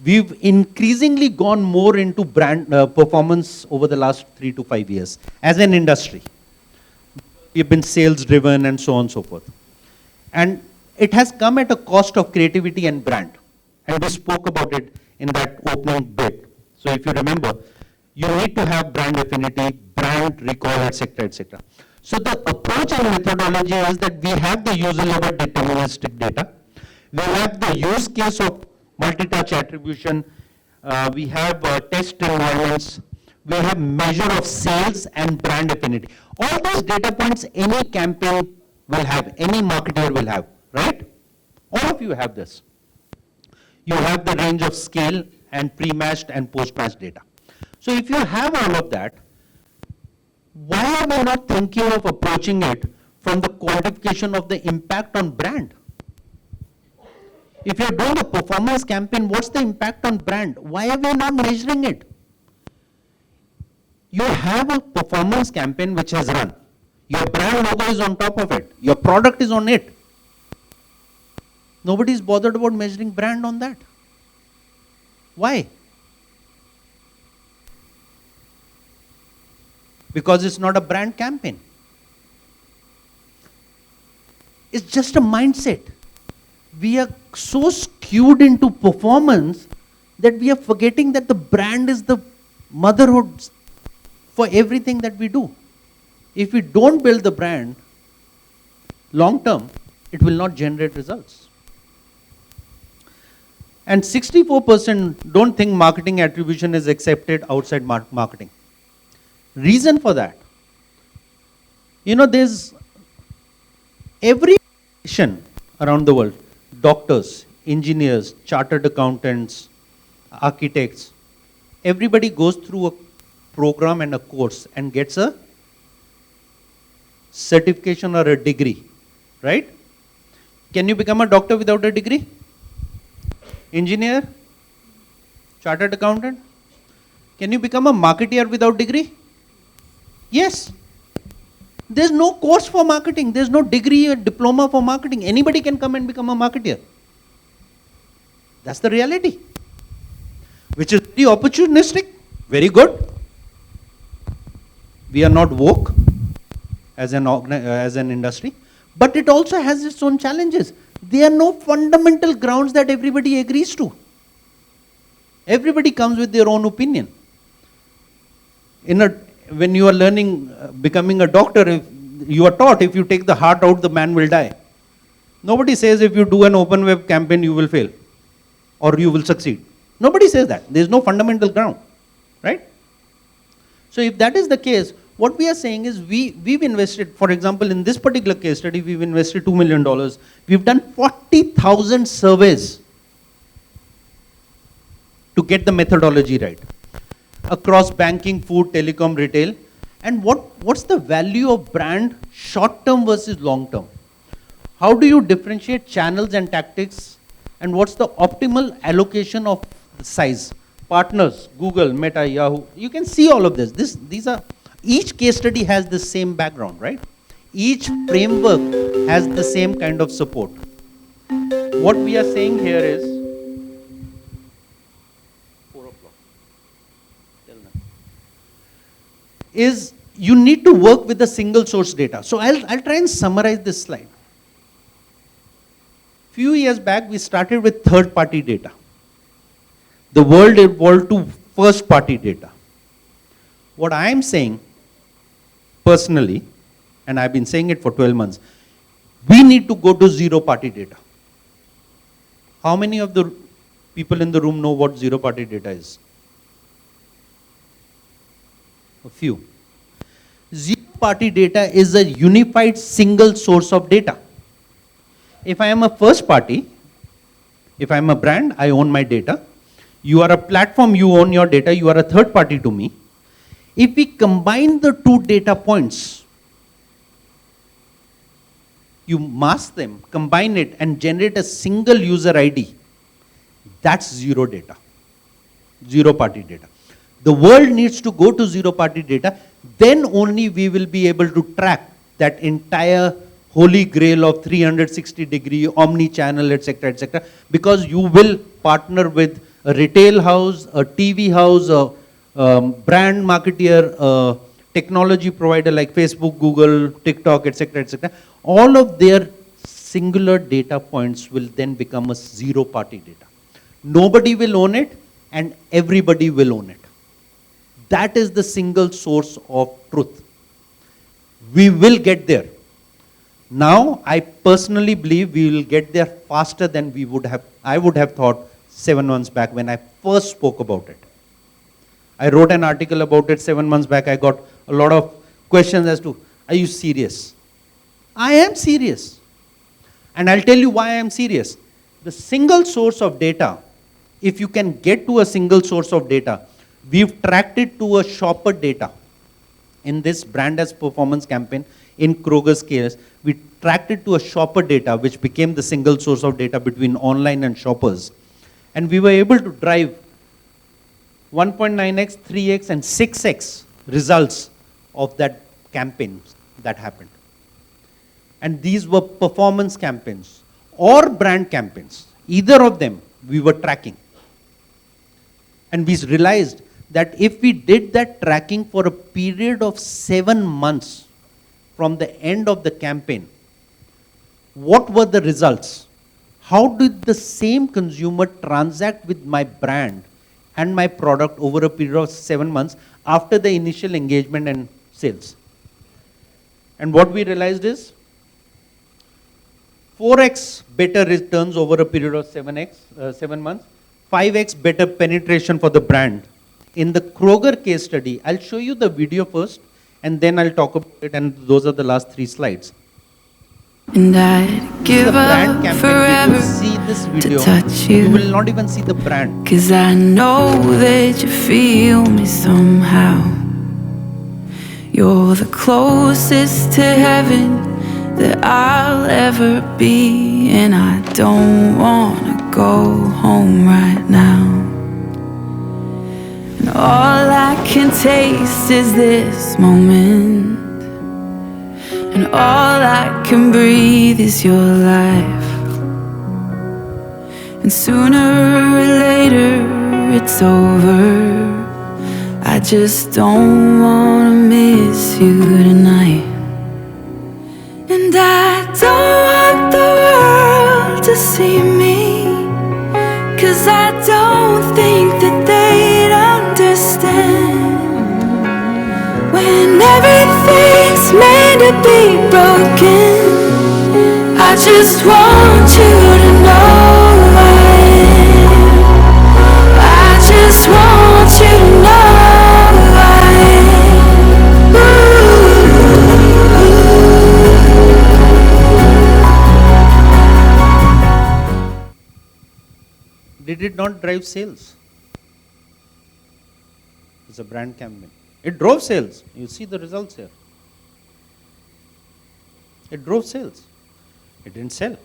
We've increasingly gone more into brand performance over the last 3 to 5 years as an industry. We've been sales driven and so on and so forth. And it has come at a cost of creativity and brand. And we spoke about it in that opening bit. So if you remember, you need to have brand affinity, brand recall, etc., etc. So the approach and methodology is that we have the user level deterministic data. We have the use case of multi-touch attribution. We have test environments. We have measure of sales and brand affinity. All those data points any campaign will have, any marketer will have, right? All of you have this. You have the range of scale and pre-matched and post-matched data. So if you have all of that, why am I not thinking of approaching it from the quantification of the impact on brand. If you're doing a performance campaign, what's the impact on brand? Why are we not measuring it? You have a performance campaign which has run. Your brand logo is on top of it. Your product is on it. Nobody is bothered about measuring brand on that. Why? Because it's not a brand campaign. It's just a mindset. We are so skewed into performance that we are forgetting that the brand is the motherhood for everything that we do. If we don't build the brand, long term, it will not generate results. And 64% don't think marketing attribution is accepted outside marketing. Reason for that, there's every profession around the world, doctors, engineers, chartered accountants, architects, everybody goes through a program and a course and gets a certification or a degree, right? Can you become a doctor without a degree? Engineer? Chartered accountant? Can you become a marketeer without degree? Yes. There's no course for marketing. There's no degree or diploma for marketing. Anybody can come and become a marketeer. That's the reality. Which is very opportunistic, very good. We are not woke as an industry, but it also has its own challenges. There are no fundamental grounds that everybody agrees to. Everybody comes with their own opinion. When you are learning, becoming a doctor, you are taught if you take the heart out, the man will die. Nobody says if you do an open web campaign, you will fail or you will succeed. Nobody says that. There is no fundamental ground, right? So if that is the case, what we are saying is we've invested, for example, in this particular case study, we've invested $2 million. We've done 40,000 surveys to get the methodology right across banking, food, telecom, retail. And what's the value of brand short-term versus long-term? How do you differentiate channels and tactics? And what's the optimal allocation of size? Partners, Google, Meta, Yahoo. You can see all of this. Each case study has the same background, right? Each framework has the same kind of support. What we are saying here is, 4 o'clock, is you need to work with the single source data. So I'll try and summarize this slide. Few years back, we started with third-party data. The world evolved to first-party data. What I am saying, personally, and I've been saying it for 12 months, we need to go to zero-party data. How many of the people in the room know what zero-party data is? A few. Zero-party data is a unified single source of data. If I am a first party, if I am a brand, I own my data. You are a platform, you own your data, you are a third party to me. If we combine the two data points, you mask them, combine it, and generate a single user ID, that's zero data, zero-party data. The world needs to go to zero-party data, then only we will be able to track that entire holy grail of 360-degree, omni-channel, etc., because you will partner with a retail house, a TV house, a brand marketeer, a technology provider like Facebook, Google, TikTok, etc. All of their singular data points will then become a zero-party data. Nobody will own it, and everybody will own it. That is the single source of truth. We will get there. Now, I personally believe we will get there faster than I would have thought 7 months back when I first spoke about it. I wrote an article about it 7 months back. I got a lot of questions as to, are you serious? I am serious. And I'll tell you why I am serious. The single source of data, if you can get to a single source of data, we've tracked it to a shopper data in this brand as performance campaign in Kroger's case, we tracked it to a shopper data, which became the single source of data between online and shoppers. And we were able to drive 1.9x, 3x, and 6x results of that campaign that happened. And these were performance campaigns or brand campaigns. Either of them we were tracking. And we realized that if we did that tracking for a period of 7 months from the end of the campaign, what were the results? How did the same consumer transact with my brand and my product over a period of 7 months after the initial engagement and sales? And what we realized is 4x better returns over a period of 7 months, 5x better penetration for the brand. In the Kroger case study, I'll show you the video first, and then I'll talk about it, and those are the last 3 slides. And I'd give up forever See this video. to touch You you, will not even see the brand. 'cause I know that you feel me somehow. You're the closest to heaven that I'll ever be, and I don't wanna go home right now. And all I can taste is this moment, and all I can breathe is your life. And sooner or later it's over. I just don't wanna miss you tonight. And I don't want the world to see me, 'cause I don't think that they'd understand. When everything's made to be broken, I just want you to know I am. I just want you to know I am. Did it not drive sales? It's a brand campaign. It drove sales. You see the results here. It drove sales. It didn't sell,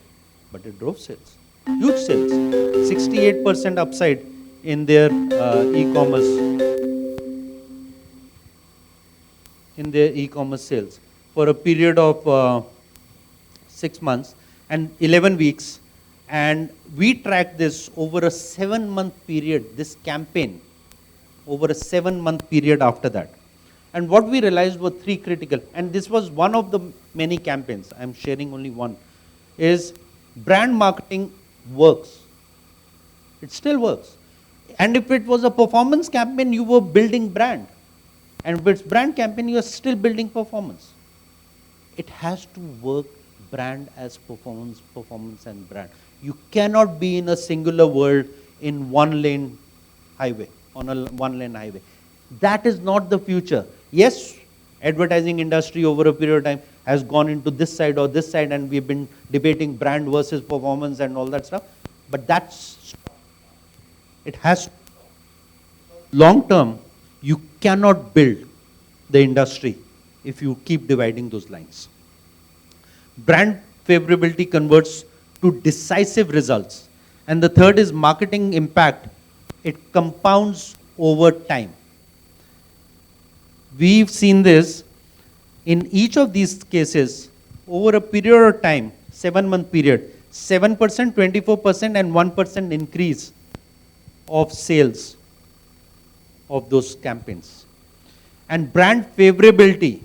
but it drove sales. Huge sales. 68% upside in their e-commerce. In their e-commerce sales for a period of 6 months and 11 weeks. And we tracked this over a 7-month period, this campaign, over a 7-month period after that. And what we realized were 3 critical, and this was one of the many campaigns, I'm sharing only one, is brand marketing works. It still works. And if it was a performance campaign, you were building brand. And if it's brand campaign, you are still building performance. It has to work brand as performance, performance and brand. You cannot be in a singular world in one-lane highway, on a one-lane highway. That is not the future. Yes, advertising industry over a period of time has gone into this side or this side, and we've been debating brand versus performance and all that stuff. But that's, it has, long term, you cannot build the industry if you keep dividing those lines. Brand favorability converts to decisive results. And the third is marketing impact. It compounds over time. We've seen this in each of these cases over a period of time, 7-month period, 7%, 24% and 1% increase of sales of those campaigns. And brand favorability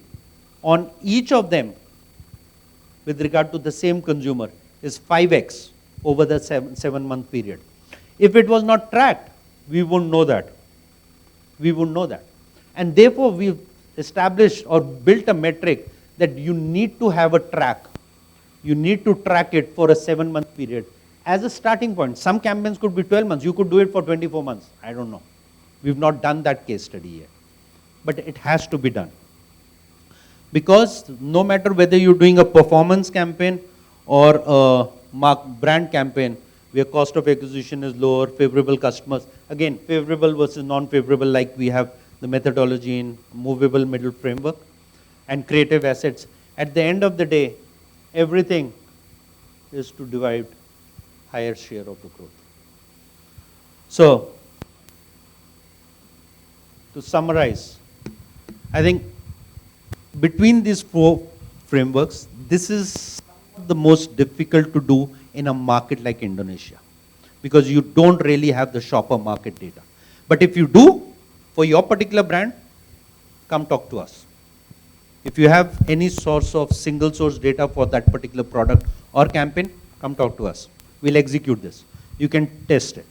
on each of them with regard to the same consumer is 5x over the 7-month period. If it was not tracked, we wouldn't know that. We wouldn't know that. And therefore, we've established or built a metric that you need to have a track. You need to track it for a 7-month period as a starting point. Some campaigns could be 12 months. You could do it for 24 months. I don't know. We've not done that case study yet. But it has to be done. Because no matter whether you're doing a performance campaign or a brand campaign, where cost of acquisition is lower, favorable customers. Again, favorable versus non-favorable, like we have the methodology in movable middle framework, and creative assets. At the end of the day, everything is to divide higher share of the growth. So, to summarize, I think between these 4 frameworks, this is the most difficult to do in a market like Indonesia, because you don't really have the shopper market data. But if you do, for your particular brand, come talk to us. If you have any source of single source data for that particular product or campaign, come talk to us. We'll execute this. You can test it.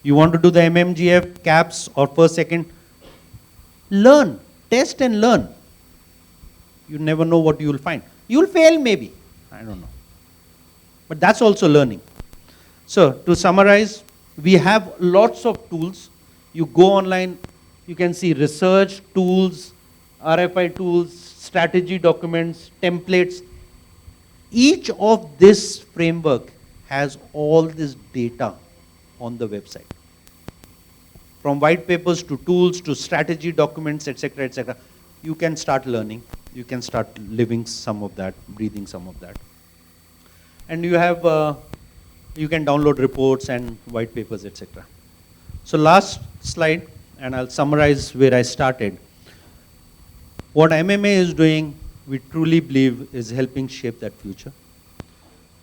You want to do the MMGF, caps, or first, second, learn, test and learn. You never know what you will find. You will fail maybe, I don't know. But that's also learning. So to summarize, we have lots of tools. You go online, you can see research tools, RFI tools, strategy documents, templates. Each of this framework has all this data on the website. From white papers to tools to strategy documents, etc., etc. You can start learning. You can start living some of that, breathing some of that. And you have, you can download reports and white papers, etc. So last slide, and I'll summarize where I started. What MMA is doing, we truly believe, is helping shape that future.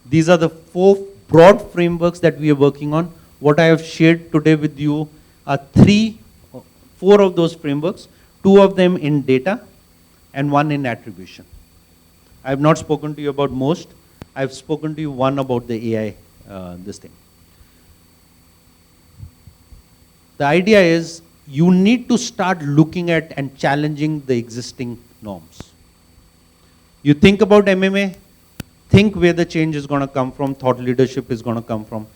These are the 4 broad frameworks that we are working on. What I have shared today with you are 4 of those frameworks, 2 of them in data and 1 in attribution. I have not spoken to you about most. I have spoken to you one about the AI, this thing. The idea is you need to start looking at and challenging the existing norms. You think about MMA, think where the change is going to come from, thought leadership is going to come from,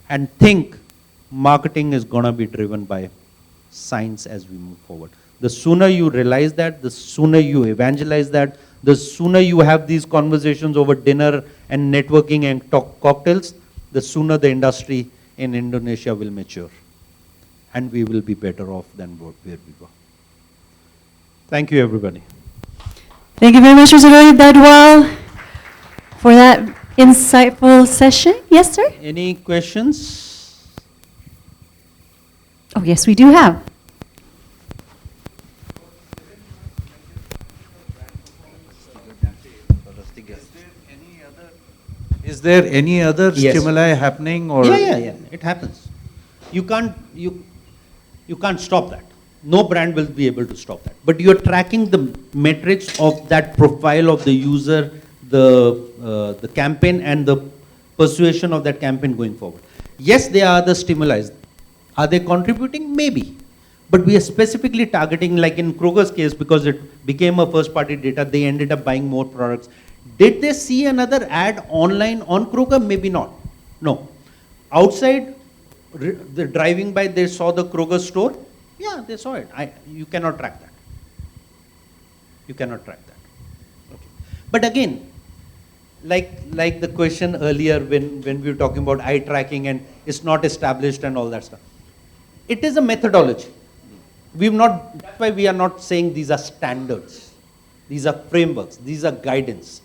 and think marketing is going to be driven by science as we move forward. The sooner you realize that, the sooner you evangelize that, the sooner you have these conversations over dinner and networking and cocktails, the sooner the industry in Indonesia will mature. And we will be better off than where we were. Thank you, everybody. Thank you very much, Mr. Rohit Dadwal, for that insightful session. Yes, sir? Any questions? Oh, yes, we do have. Is there any other stimuli happening, or? Yeah. It happens. You can't stop that. No brand will be able to stop that. But you're tracking the metrics of that profile of the user, the campaign, and the persuasion of that campaign going forward. Yes, there are other stimuli. Are they contributing? Maybe. But we are specifically targeting, like in Kroger's case, because it became a first-party data, they ended up buying more products. Did they see another ad online on Kroger? Maybe not. No. Outside, the driving by, they saw the Kroger store. Yeah, they saw it. You cannot track that. You cannot track that. Okay. But again, like the question earlier when we were talking about eye tracking and it's not established and all that stuff. It is a methodology. That's why we are not saying these are standards. These are frameworks. These are guidance.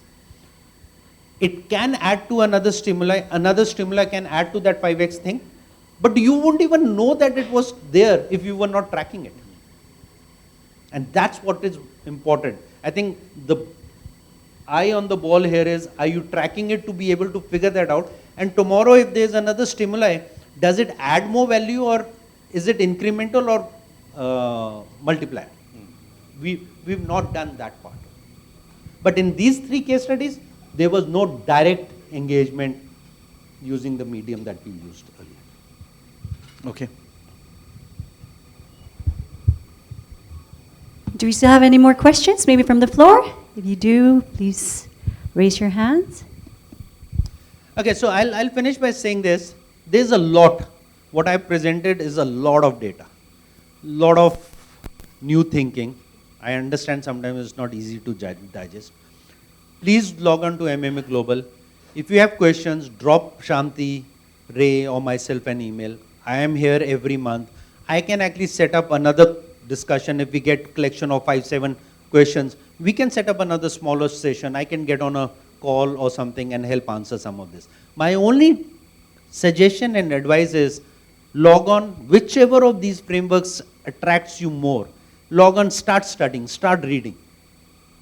It can add to another stimuli. Another stimuli can add to that 5x thing. But you wouldn't even know that it was there if you were not tracking it. And that's what is important. I think the eye on the ball here is, are you tracking it to be able to figure that out? And tomorrow if there's another stimuli, does it add more value, or is it incremental or multiplier? We've not done that part. But in these 3 case studies, there was no direct engagement using the medium that we used earlier. Okay. Do we still have any more questions, maybe from the floor? If you do, please raise your hands. Okay, so I'll finish by saying this. There's a lot. What I presented is a lot of data, lot of new thinking. I understand sometimes it's not easy to digest. Please log on to MMA Global. If you have questions, drop Shanti, Ray, or myself an email. I am here every month. I can actually set up another discussion if we get collection of 5-7 questions, we can set up another smaller session. I can get on a call or something and help answer some of this. My only suggestion and advice is log on, whichever of these frameworks attracts you more. Log on, start studying, start reading.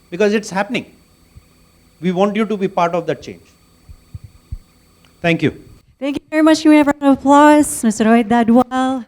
Because it's happening. We want you to be part of that change. Thank you. Thank you very much. Can we have a round of applause, Mr. Rohit Dadwal?